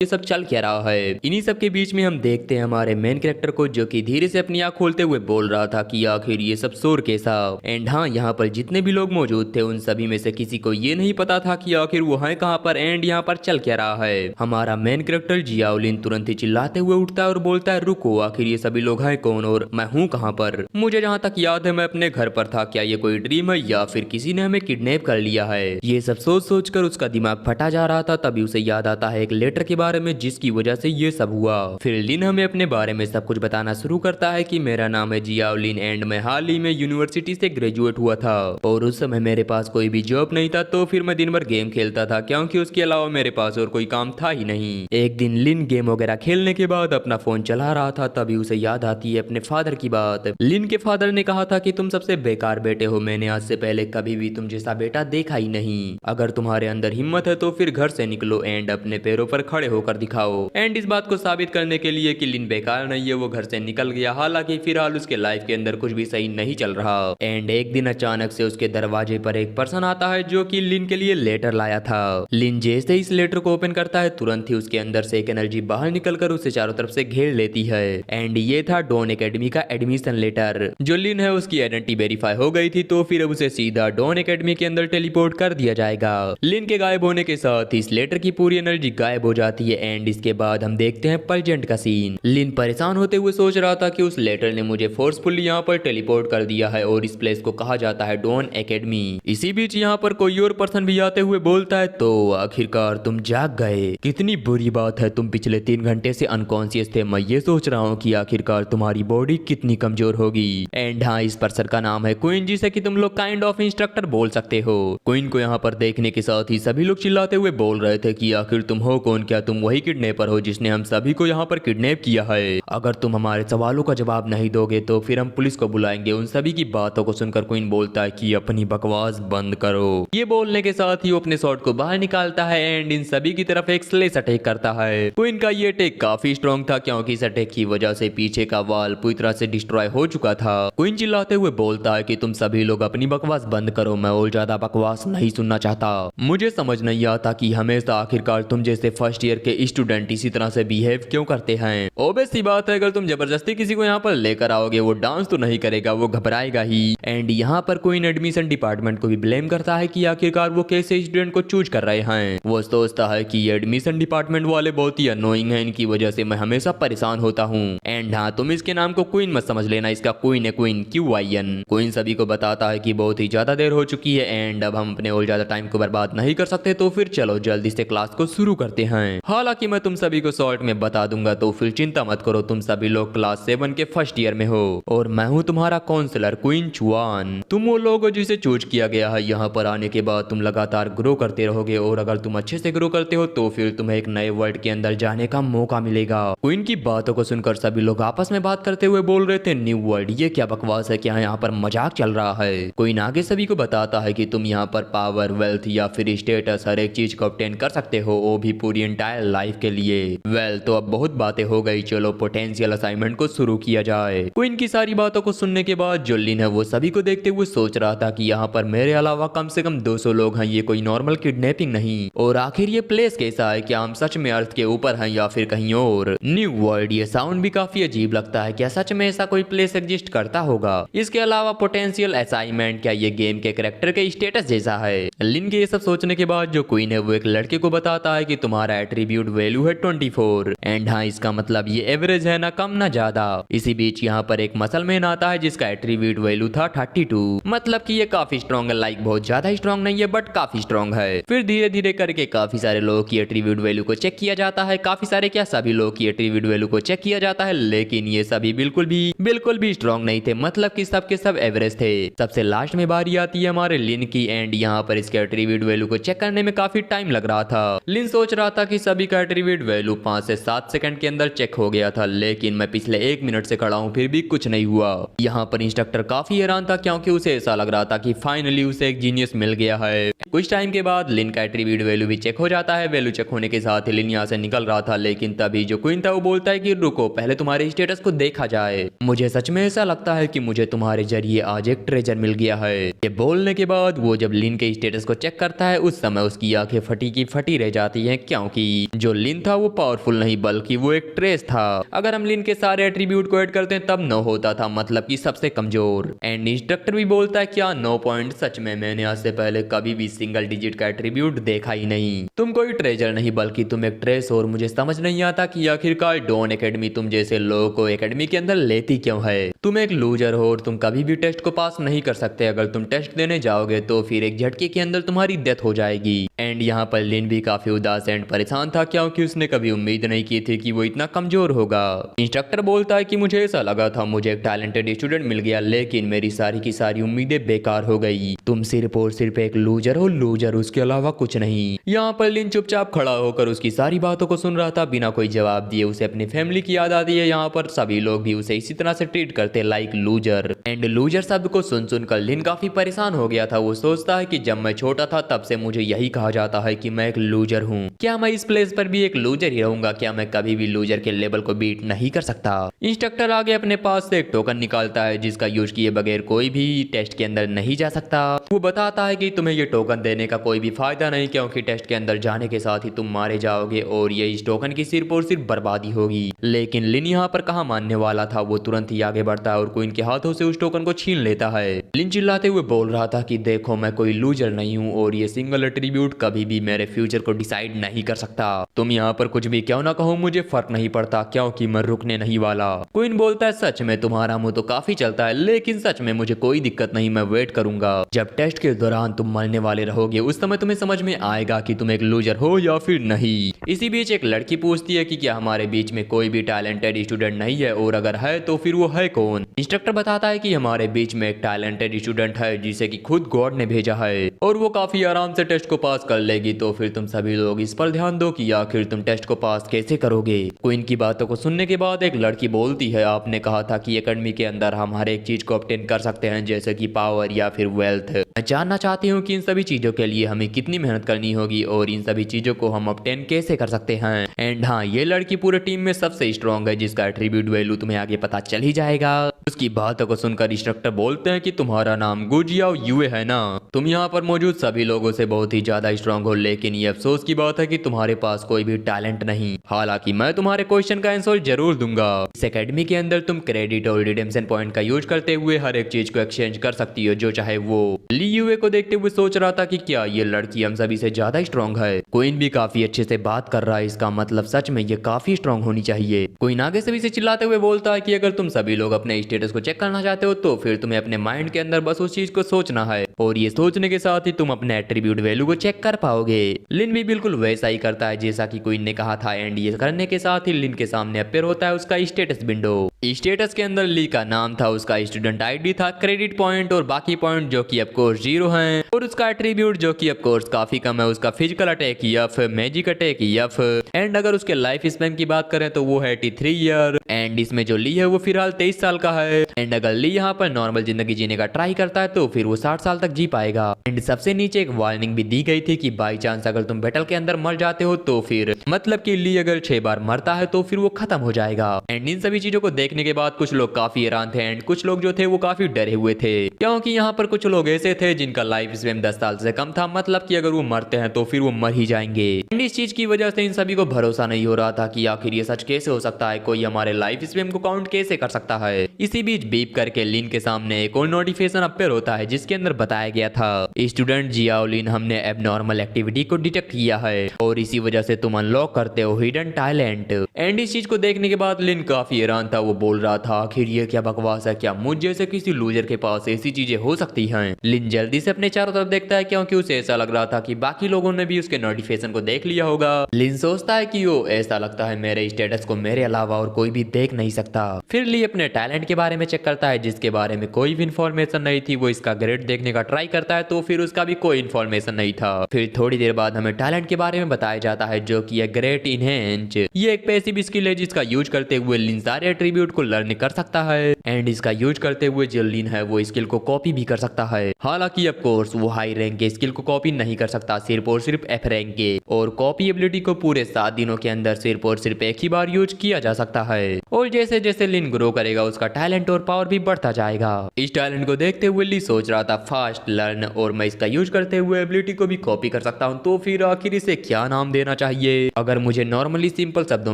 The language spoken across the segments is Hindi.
ये सब चल क्या रहा है। इन्हीं सब के बीच में हम देखते हैं हमारे मेन कैरेक्टर को, जो कि धीरे से अपनी आंख खोलते हुए बोल रहा था कि आखिर ये सब शोर कैसा। एंड हाँ, यहाँ पर जितने भी लोग मौजूद थे उन सभी में से किसी को ये नहीं पता था कि आखिर वो है कहाँ पर एंड यहाँ पर चल क्या रहा है। हमारा मेन कैरेक्टर जियाओलिन तुरंत ही चिल्लाते हुए उठता है और बोलता है, रुको, आखिर ये सभी लोग हैं कौन और मैं हूँ कहाँ पर। मुझे जहाँ तक याद है मैं अपने घर पर था, क्या ये कोई ड्रीम है या फिर किसी ने हमें किडनैप कर लिया है। ये सब सोच सोच कर उसका दिमाग फटा जा रहा था। तभी उसे याद आता है एक लेटर के बारे में जिसकी वजह से ये सब हुआ। फिर लिन हमें अपने बारे में सब कुछ बताना शुरू करता है कि मेरा नाम है जियाओलिन एंड मैं हाल ही में यूनिवर्सिटी से ग्रेजुएट हुआ था और उस समय मेरे पास कोई भी जॉब नहीं था, तो फिर मैं दिन भर गेम खेलता था क्योंकि उसके अलावा मेरे पास और कोई काम था ही नहीं। एक दिन लिन गेम वगैरह खेलने के बाद अपना फोन चला रहा था, तभी उसे याद आती है अपने फादर की बात। लिन के फादर ने कहा था कि तुम सबसे बेकार बेटे हो, मैंने आज से पहले कभी भी तुम जैसा बेटा देखा ही नहीं। अगर तुम्हारे अंदर हिम्मत है तो फिर घर से निकलो एंड अपने पैरों पर खड़े होकर दिखाओ। एंड इस बात को साबित करने के लिए कि लिन बेकार नहीं है, वो घर से निकल गया। हालांकि फिलहाल उसके लाइफ के अंदर कुछ भी सही नहीं चल रहा। एंड एक दिन अचानक से उसके दरवाजे पर एक पर्सन आता है जो कि लिन के लिए लेटर लाया था। लिन जैसे इस लेटर को ओपन करता है तुरंत ही उसके अंदर से एक एनर्जी बाहर निकलकर उसे चारों तरफ से घेर लेती है। एंड ये था डॉन एकेडमी का एडमिशन लेटर। जो लिन है उसकी आइडेंटिटी वेरीफाई हो गई थी, तो फिर अब उसे सीधा डॉन एकेडमी के अंदर टेलीपोर्ट कर दिया जाएगा। लिन के गायब होने के साथ इस लेटर की पूरी एनर्जी गायब हो जाती है। एंड इसके बाद हम देखते हैं प्रेजेंट का सीन। लिन परेशान होते हुए सोच रहा था कि उस लेटर ने मुझे फोर्सफुली यहाँ पर टेलीपोर्ट कर दिया है और इस प्लेस को कहा जाता है डॉन एकेडमी। इसी बीच यहाँ पर कोई और पर्सन भी आते हुए बोलता है, तो आखिरकार तुम जाग गए, कितनी बुरी बात है, तुम पिछले 3 घंटे से अनकॉन्शियस थे। मैं ये सोच रहा हूँ कि आखिरकार तुम्हारी बॉडी कितनी कमजोर होगी। एंड हाँ, इस पर्सन का नाम है क्वीन, जिसे कि तुम लोग काइंड ऑफ इंस्ट्रक्टर बोल सकते हो। क्वीन को यहाँ पर देखने के साथ ही सभी लोग चिल्लाते हुए बोल रहे थे कि आखिर तुम हो कौन, क्या तुम वही किडनैपर हो जिसने हम सभी को यहाँ पर किडनैप किया है। अगर तुम हमारे सवालों का जवाब नहीं दोगे तो फिर हम पुलिस को बुलाएंगे। उन सभी की बातों को सुनकर क्वीन बोलता है कि अपनी बकवास बंद करो। ये बोलने के साथ ही वो अपने शॉट को बाहर निकालता है एंड इन सभी की तरफ एक स्लेश अटैक करता है। क्वीन का ये अटैक काफी स्ट्रॉन्ग था क्योंकि इस अटैक की वजह से पीछे का वॉल पूरी तरह से डिस्ट्रॉय हो चुका था। क्वीन चिल्लाते हुए बोलता है कि तुम सभी लोग अपनी बकवास बंद करो, मैं और ज्यादा बकवास नहीं सुनना चाहता। मुझे समझ नहीं आता कि हमेशा आखिरकार तुम जैसे फर्स्ट ईयर के स्टूडेंट इसी तरह से बिहेव क्यों करते हैं। ऑब्वियस सी बात है, अगर तुम जबरदस्ती किसी को यहाँ पर लेकर आओगे वो डांस तो नहीं करेगा, वो घबराएगा ही। एंड यहाँ पर क्वीन एडमिशन डिपार्टमेंट को भी ब्लेम करता है कि आखिरकार वो कैसे स्टूडेंट को चूज कर रहे हैं। वो सोचता है कि ये एडमिशन डिपार्टमेंट वाले बहुत ही अनोइंग हैं, इनकी वजह से मैं हमेशा परेशान होता हूँ। एंड हाँ, तुम इसके नाम को क्वीन मत समझ लेना, इसका क्वीन है, क्वीन QUIN। क्वीन सभी को बताता है कि बहुत ही ज्यादा देर हो चुकी है एंड अब हम अपने और ज्यादा टाइम को बर्बाद नहीं कर सकते, तो फिर चलो जल्दी से क्लास को शुरू करते हैं। हालांकि मैं तुम सभी को शॉर्ट में बता दूंगा, तो फिर चिंता मत करो, तुम सभी लोग क्लास 7 के फर्स्ट ईयर में हो और मैं हूँ तुम्हारा काउंसलर क्वीन चुआन। तुम वो लोग हो जिसे चूज किया गया है। यहाँ पर आने के बाद तुम लगातार ग्रो करते रहोगे और अगर तुम अच्छे से ग्रो करते हो तो फिर तुम्हें एक नए वर्ल्ड के अंदर जाने का मौका मिलेगा। क्वीन की बातों को सुनकर सभी लोग आपस में बात करते हुए बोल रहे थे, न्यू वर्ल्ड, ये क्या बकवास है, क्या यहाँ पर मजाक चल रहा है। क्वीन आगे सभी को बताता है कि तुम यहाँ पर पावर, वेल्थ या फिर स्टेटस हर एक चीज को ऑब्टेन कर सकते हो, वो भी पूरी एंटायर लाइफ के लिए। वेल, तो अब बहुत बातें हो गई, चलो पोटेंशियल असाइनमेंट को शुरू किया जाए। क्वीन की सारी बातों को सुनने के बाद जो लिन है वो सभी को देखते हुए सोच रहा था कि यहाँ पर मेरे अलावा कम से कम 200 लोग हैं, ये कोई नॉर्मल किडनैपिंग नहीं। और आखिर ये प्लेस कैसा है, क्या हम सच में अर्थ के ऊपर हैं या फिर कहीं और। न्यू वर्ल्ड, ये साउंड भी काफी अजीब लगता है, क्या सच में ऐसा कोई प्लेस एग्जिस्ट करता होगा। इसके अलावा पोटेंशियल असाइनमेंट, क्या ये गेम के कैरेक्टर के स्टेटस जैसा है। लिन के ये सब सोचने के बाद जो क्वीन है वो एक लड़के को बताता है कि तुम्हारा एट्रीब्यूट वैल्यू है 24 एंड हाँ, इसका मतलब ये एवरेज है, ना कम ना ज्यादा। इसी बीच यहाँ पर एक मसलमैन आता है जिसका एट्रीब्यूट वैल्यू था 32, मतलब कि ये काफी स्ट्रॉन्ग है, लाइक बहुत ज्यादा स्ट्रॉन्ग नहीं है बट काफी स्ट्रॉन्ग है। फिर धीरे धीरे करके काफी सारे लोगों की एट्रीब्यूट वैल्यू को चेक किया जाता है, काफी सारे क्या सभी लोगों की एट्रीब्यूट वैल्यू को चेक किया जाता है, लेकिन ये सभी बिल्कुल भी स्ट्रॉन्ग नहीं थे, मतलब कि सब के सब एवरेज थे। सबसे लास्ट में बारी आती है हमारे लिन की एंड यहाँ पर इसके एट्रीब्यूट वैल्यू को चेक करने में काफी टाइम लग रहा था। लिन सोच रहा था कि सभी का एट्रीब्यूट वैल्यू 5 से 7 सेकंड के अंदर चेक हो गया था, लेकिन मैं पिछले 1 मिनट से खड़ा हूँ फिर भी कुछ नहीं हुआ। यहाँ पर इंस्ट्रक्टर काफी हैरान था क्योंकि उसे ऐसा लग रहा था कि फाइनली उसे एक जीनियस मिल गया है। कुछ टाइम के बाद लिन का एट्रीब्यूट वैल्यू भी चेक हो जाता है। वैल्यू चेक होने के साथ ही लिन यहाँ से निकल रहा था, लेकिन तभी जो क्वीन था वो बोलता है कि रुको, पहले तुम्हारे स्टेटस को देखा जाए। मुझे सच में ऐसा लगता है कि मुझे तुम्हारे जरिए आज एक ट्रेजर मिल गया है। ये बोलने के बाद वो जब लिन के स्टेटस को चेक करता है उस समय उसकी आंखें फटी की फटी रह जाती हैं क्योंकि जो लिन था वो पावरफुल नहीं बल्कि वो एक ट्रेस था। अगर हम लिन के सारे एट्रीब्यूट को ऐड करते हैं तब 9 होता था, मतलब कि सबसे कमजोर। एंड इंस्ट्रक्टर भी बोलता है क्या 9 पॉइंट? सच में मैंने आज से पहले कभी भी सिंगल डिजिट का एट्रीब्यूट देखा ही नहीं। तुम कोई ट्रेजर नहीं बल्कि तुम एक ट्रेस, और मुझे समझ नहीं आता कि आखिरकार डॉन एकेडमी तुम जैसे लोगों को एकेडमी के अंदर लेती क्यों है। तुम एक लूजर हो और तुम कभी भी टेस्ट को पास नहीं कर सकते। अगर तुम टेस्ट देने जाओगे तो फिर एक झटके के अंदर तुम्हारी डेथ हो जाएगी। एंड यहाँ पर लिन भी काफी उदास एंड परेशान था क्योंकि उसने कभी उम्मीद नहीं की थी कि वो इतना कमजोर होगा। इंस्ट्रक्टर बोलता है कि मुझे ऐसा लगा था मुझे एक टैलेंटेड स्टूडेंट मिल गया, लेकिन मेरी सारी की सारी उम्मीदें बेकार हो गई। तुम सिर्फ और सिर्फ एक लूजर हो, लूजर, उसके अलावा कुछ नहीं। यहाँ पर लिन चुपचाप खड़ा होकर उसकी सारी बातों को सुन रहा था बिना कोई जवाब दिए। उसे अपनी फैमिली की याद आती है। यहाँ पर सभी लोग भी उसे इसी तरह से ट्रीट करते लाइक लूजर। एंड लूजर शब्द को सुन सुनकर लिन काफी परेशान हो गया था। वो सोचता है कि जब मैं छोटा था तब से मुझे यही कहा जाता है कि मैं एक लूजर हूँ। क्या मैं इस प्लेस पर भी एक लूजर ही रहूंगा? क्या मैं कभी भी लूजर के लेवल को बीट नहीं कर सकता? इंस्ट्रक्टर आगे अपने पास से एक टोकन निकालता है जिसका यूज किए बगैर कोई भी टेस्ट के अंदर नहीं जा सकता। वो बताता है कि तुम्हें ये टोकन देने का कोई भी फायदा नहीं क्योंकि टेस्ट के अंदर जाने के साथ ही तुम मारे जाओगे और ये इस टोकन की सिर्फ और सिर्फ बर्बादी होगी। लेकिन लिन यहाँ पर कहाँ मानने वाला था। वो तुरंत ही आगे बढ़ता है और क्वीन के हाथों से उस टोकन को छीन लेता है। लिन चिल्लाते हुए बोल रहा था कि देखो मैं कोई लूजर नहीं हूँ और ये सिंगल एट्रीब्यूट कभी भी मेरे फ्यूचर को डिसाइड नहीं कर सकता। तुम यहाँ पर कुछ भी क्यों ना कहो मुझे फर्क नहीं पड़ता क्योंकि मैं रुकने नहीं वाला। क्वीन बोलता है सच में तुम्हारा मुंह तो काफी चलता है, लेकिन सच में मुझे कोई दिक्कत नहीं, मैं वेट करूंगा। जब टेस्ट के दौरान तुम मरने वाले रहोगे उस समय तुम्हें समझ में आएगा कि तुम एक लूजर हो या फिर नहीं। इसी बीच एक लड़की पूछती है कि क्या हमारे बीच में कोई भी टैलेंटेड स्टूडेंट नहीं है, और अगर है तो फिर वो है कौन? इंस्ट्रक्टर बताता है कि हमारे बीच में एक टैलेंटेड स्टूडेंट है जिसे कि खुद गॉड ने भेजा है और वो काफी आराम से टेस्ट को पास कर लेगी। तो फिर तुम सभी लोग इस पर ध्यान दो कि आखिर तुम टेस्ट को पास कैसे करोगे। क्वीन की बातों को सुनने के बाद एक लड़की बोलती है आपने कहा था कि एकेडमी के अंदर हम हर एक चीज को ऑब्टेन कर सकते हैं जैसे कि पावर या फिर वेल्थ। मैं जानना चाहती हूँ कि इन सभी चीजों के लिए हमें कितनी मेहनत करनी होगी और इन सभी चीजों को हम ऑब्टेन कैसे कर सकते हैं। एंड हाँ, ये लड़की पूरे टीम में सबसे स्ट्रॉन्ग है जिसका एट्रीब्यूट वैल्यू तुम्हें आगे पता चल ही जाएगा। उसकी बातों को सुनकर इंस्ट्रक्टर बोलते हैं कि तुम्हारा नाम गुजियाओ युए है ना? तुम यहाँ पर मौजूद सभी लोगों से बहुत ही ज्यादा स्ट्रॉन्ग हो, लेकिन ये अफसोस की बात है कि तुम्हारे पास कोई भी टैलेंट नहीं। हालांकि मैं तुम्हारे क्वेश्चन का आंसर जरूर दूंगा। इस एकेडमी के अंदर तुम क्रेडिट और रिडेम्पशन पॉइंट का यूज करते हुए हर एक चीज को एक्सचेंज कर सकती हो जो चाहे वो। ली युए को देखते हुए सोच रहा था कि क्या ये लड़की हम सभी से ज्यादा स्ट्रॉन्ग है। क्वीन भी काफी अच्छे से बात कर रहा है, इसका मतलब सच में ये काफी स्ट्रॉन्ग होनी चाहिए। क्वीन आगे सभी से चिल्लाते हुए बोलता है कि अगर तुम सभी लोग अपने स्टेटस को चेक करना चाहते हो तो फिर तुम्हें अपने माइंड के अंदर बस उस चीज को सोचना है और ये सोचने के साथ ही तुम अपने एट्रीब्यूट वैल्यू को चेक कर पाओगे। लिन भी बिल्कुल वैसा ही करता है जैसा कि क्वीन ने कहा था। एंड ये करने के साथ ही लिन के सामने अपेयर होता है उसका स्टेटस विंडो। स्टेटस के अंदर ली का नाम था, उसका स्टूडेंट आईडी था, क्रेडिट पॉइंट और बाकी पॉइंट जो कि ऑफकोर्स 0 हैं, और उसका एट्रीब्यूट जो कि ऑफकोर्स काफी कम है, उसका physical attack F, magic attack F. And अगर उसके लाइफ स्पैन की बात करें तो वो है 83 ईयर। एंड इसमें जो ली है वो फिलहाल 23 साल का है। एंड अगर ली यहाँ पर नॉर्मल जिंदगी जीने का ट्राई करता है तो फिर वो 60 साल तक जी पाएगा। एंड सबसे नीचे एक वार्निंग भी दी गई थी कि बाई चांस अगर तुम बैटल के अंदर मर जाते हो तो फिर मतलब कि ली अगर 6 बार मरता है तो फिर वो खत्म हो जाएगा। एंड इन सभी चीजों को देखने के बाद कुछ लोग काफी हैरान थे एंड कुछ लोग जो थे वो काफी डरे हुए थे क्योंकि यहाँ पर कुछ लोग ऐसे थे जिनका लाइफ स्पैन 10 साल से कम था, मतलब कि अगर वो मरते हैं तो फिर वो मर ही जाएंगे। एंड इस चीज की वजह से इन सभी को भरोसा नहीं हो रहा था कि आखिर ये सच कैसे हो सकता है, कोई हमारे लाइफ स्पैन को काउंट कैसे कर सकता है। इसी बीच बीप करके लिन के सामने एक और नोटिफिकेशन अपेयर होता है जिसके अंदर बताया गया था स्टूडेंट जियाओ लिन, हमने एबनॉर्मल एक्टिविटी को डिटेक्ट किया है और इसी वजह से तुम अनलॉक करते हो हिडन टैलेंट। एंड इस चीज को देखने के बाद लिन काफी हैरान था। वो बोल रहा था आखिर ये क्या बकवास है, क्या मुझ जैसे किसी लूजर के पास ऐसी चीजें हो सकती हैं। लिन जल्दी से अपने चारों तरफ देखता है क्योंकि उसे ऐसा लग रहा था कि बाकी लोगों ने भी उसके नोटिफिकेशन को देख लिया होगा। लिन सोचता है कि वो ऐसा लगता है मेरे स्टेटस को मेरे अलावा और कोई भी देख नहीं सकता। फिर ली अपने टैलेंट के बारे में चेक करता है जिसके बारे में कोई भी इंफॉर्मेशन नहीं थी। वो इसका ग्रेड देखने का ट्राई करता है तो फिर उसका भी कोई इंफॉर्मेशन नहीं था। फिर थोड़ी देर बाद हमें टैलेंट के बारे में बताया जाता है जो कि ग्रेट इनहेंस। ये एक पैसिव स्किल है जिसका यूज करते हुए लिन सारे एट्रीब्यूट को लर्न कर सकता है एंड इसका यूज करते हुए जो लिन है वो स्किल को कॉपी भी कर सकता है। हालांकि ऑफ कोर्स वो हाई रैंक के स्किल को कॉपी नहीं कर सकता, सिर्फ और सिर्फ एफ रैंक के, और कॉपी एबिलिटी को पूरे 7 दिनों के अंदर सिर्फ और सिर्फ एक ही बार यूज किया जा सकता है। और जैसे जैसे लिन ग्रो करेगा उसका टैलेंट और पावर भी बढ़ता जाएगा। इस टैलेंट को देखते हुए ली सोच रहा था फास्ट लर्न, और मैं इसका यूज करते हुए एबिलिटी को भी कॉपी कर सकता हूँ, तो फिर आखिर इसे क्या नाम देना चाहिए। अगर मुझे नॉर्मली सिंपल शब्दों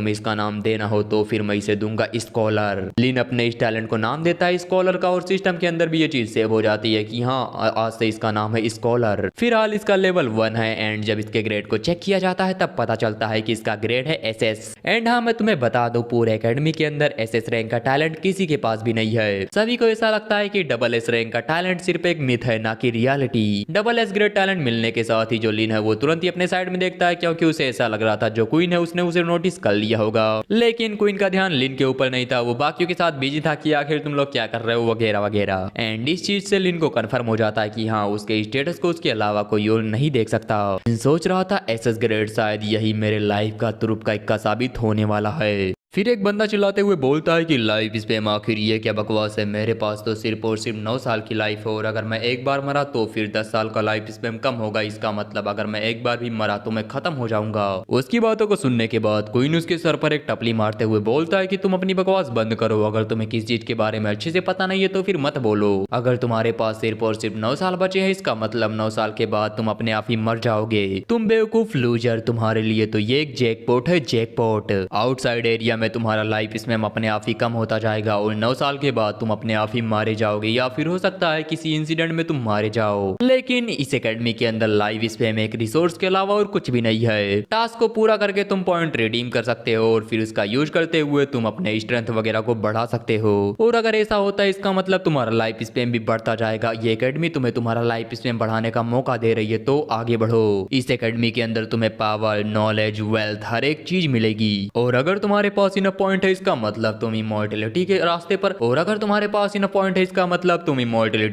में इसका नाम देना हो तो फिर मैं इसे दूंगा स्कॉलर। लिन अपने इस टैलेंट को नाम देता है स्कॉलर का, और सिस्टम के अंदर भी ये चीज सेव हो जाती है कि हाँ आज से इसका नाम है स्कॉलर। फिलहाल इसका लेवल 1 है, एंड जब इसके ग्रेड को चेक किया जाता है तब पता चलता है कि इसका ग्रेड है एसएस। एंड हाँ मैं तुम्हें बता दूं, पूरे एकेडमी के अंदर एसएस रैंक का टैलेंट किसी के पास भी नहीं है। सभी को ऐसा लगता है कि डबल एस रैंक का टैलेंट सिर्फ एक मिथ है, ना कि reality. Double S grade talent मिलने के साथ ही जो लिन है वो तुरंत ही अपने साइड में देखता है, क्योंकि उसे ऐसा लग रहा था जो क्वीन है उसने उसे नोटिस कर लिया होगा। लेकिन क्वीन का ध्यान लिन के ऊपर नहीं था, वो बाकियों के साथ बिजी था कि आखिर तुम लोग क्या कर रहे हो वगैरह वगैरह। एंड इस चीज से लिन को कंफर्म हो जाता है कि हाँ उसके स्टेटस को उसके अलावा कोई और नहीं देख सकता। सोच रहा था एसएस ग्रेड शायद यही मेरे लाइफ का तुरुप का इक्का साबित होने वाला है। फिर एक बंदा चिल्लाते हुए बोलता है कि लाइफ स्पैम आखिर ये क्या बकवास है, मेरे पास तो सिर्फ और सिर्फ 9 साल की लाइफ है, और अगर मैं एक बार मरा तो फिर 10 साल का लाइफ स्पैम कम होगा, इसका मतलब अगर मैं एक बार भी मरा तो मैं खत्म हो जाऊंगा। उसकी बातों को सुनने के बाद क्वीन उसके सर पर एक टपली मारते हुए बोलता है कि तुम अपनी बकवास बंद करो, अगर तुम्हें किसी चीज के बारे में अच्छे से पता नहीं है तो फिर मत बोलो। अगर तुम्हारे पास सिर्फ और सिर्फ 9 साल बचे हैं इसका मतलब 9 साल के बाद तुम अपने आप ही मर जाओगे। तुम बेवकूफ लूजर, तुम्हारे लिए तो ये एक जैकपॉट है, जैकपॉट। आउटसाइड एरिया में तुम्हारा लाइफ इसमें अपने आप ही कम होता जाएगा और 9 साल के बाद तुम अपने आप ही मारे जाओगे, या फिर हो सकता है किसी इंसिडेंट में तुम मारे जाओ। लेकिन इस एकेडमी के अंदर लाइफ स्पैम एक रिसोर्स के अलावा और कुछ भी नहीं है। टास्क को पूरा करके तुम पॉइंट रिडीम कर सकते हो और फिर उसका यूज करते हुए तुम अपने स्ट्रेंथ वगैरह को बढ़ा सकते हो। और अगर ऐसा होता है इसका मतलब तुम्हारा लाइफ स्पैम भी बढ़ता जाएगा। ये एकेडमी तुम्हें तुम्हारा लाइफ स्पैम बढ़ाने का मौका दे रही है, तो आगे बढ़ो। इस एकेडमी के अंदर तुम्हें पावर, नॉलेज, वेल्थ हर एक चीज मिलेगी। और अगर तुम्हारे पास इनफ पॉइंट है इसका मतलब तुम इमॉर्टलिटी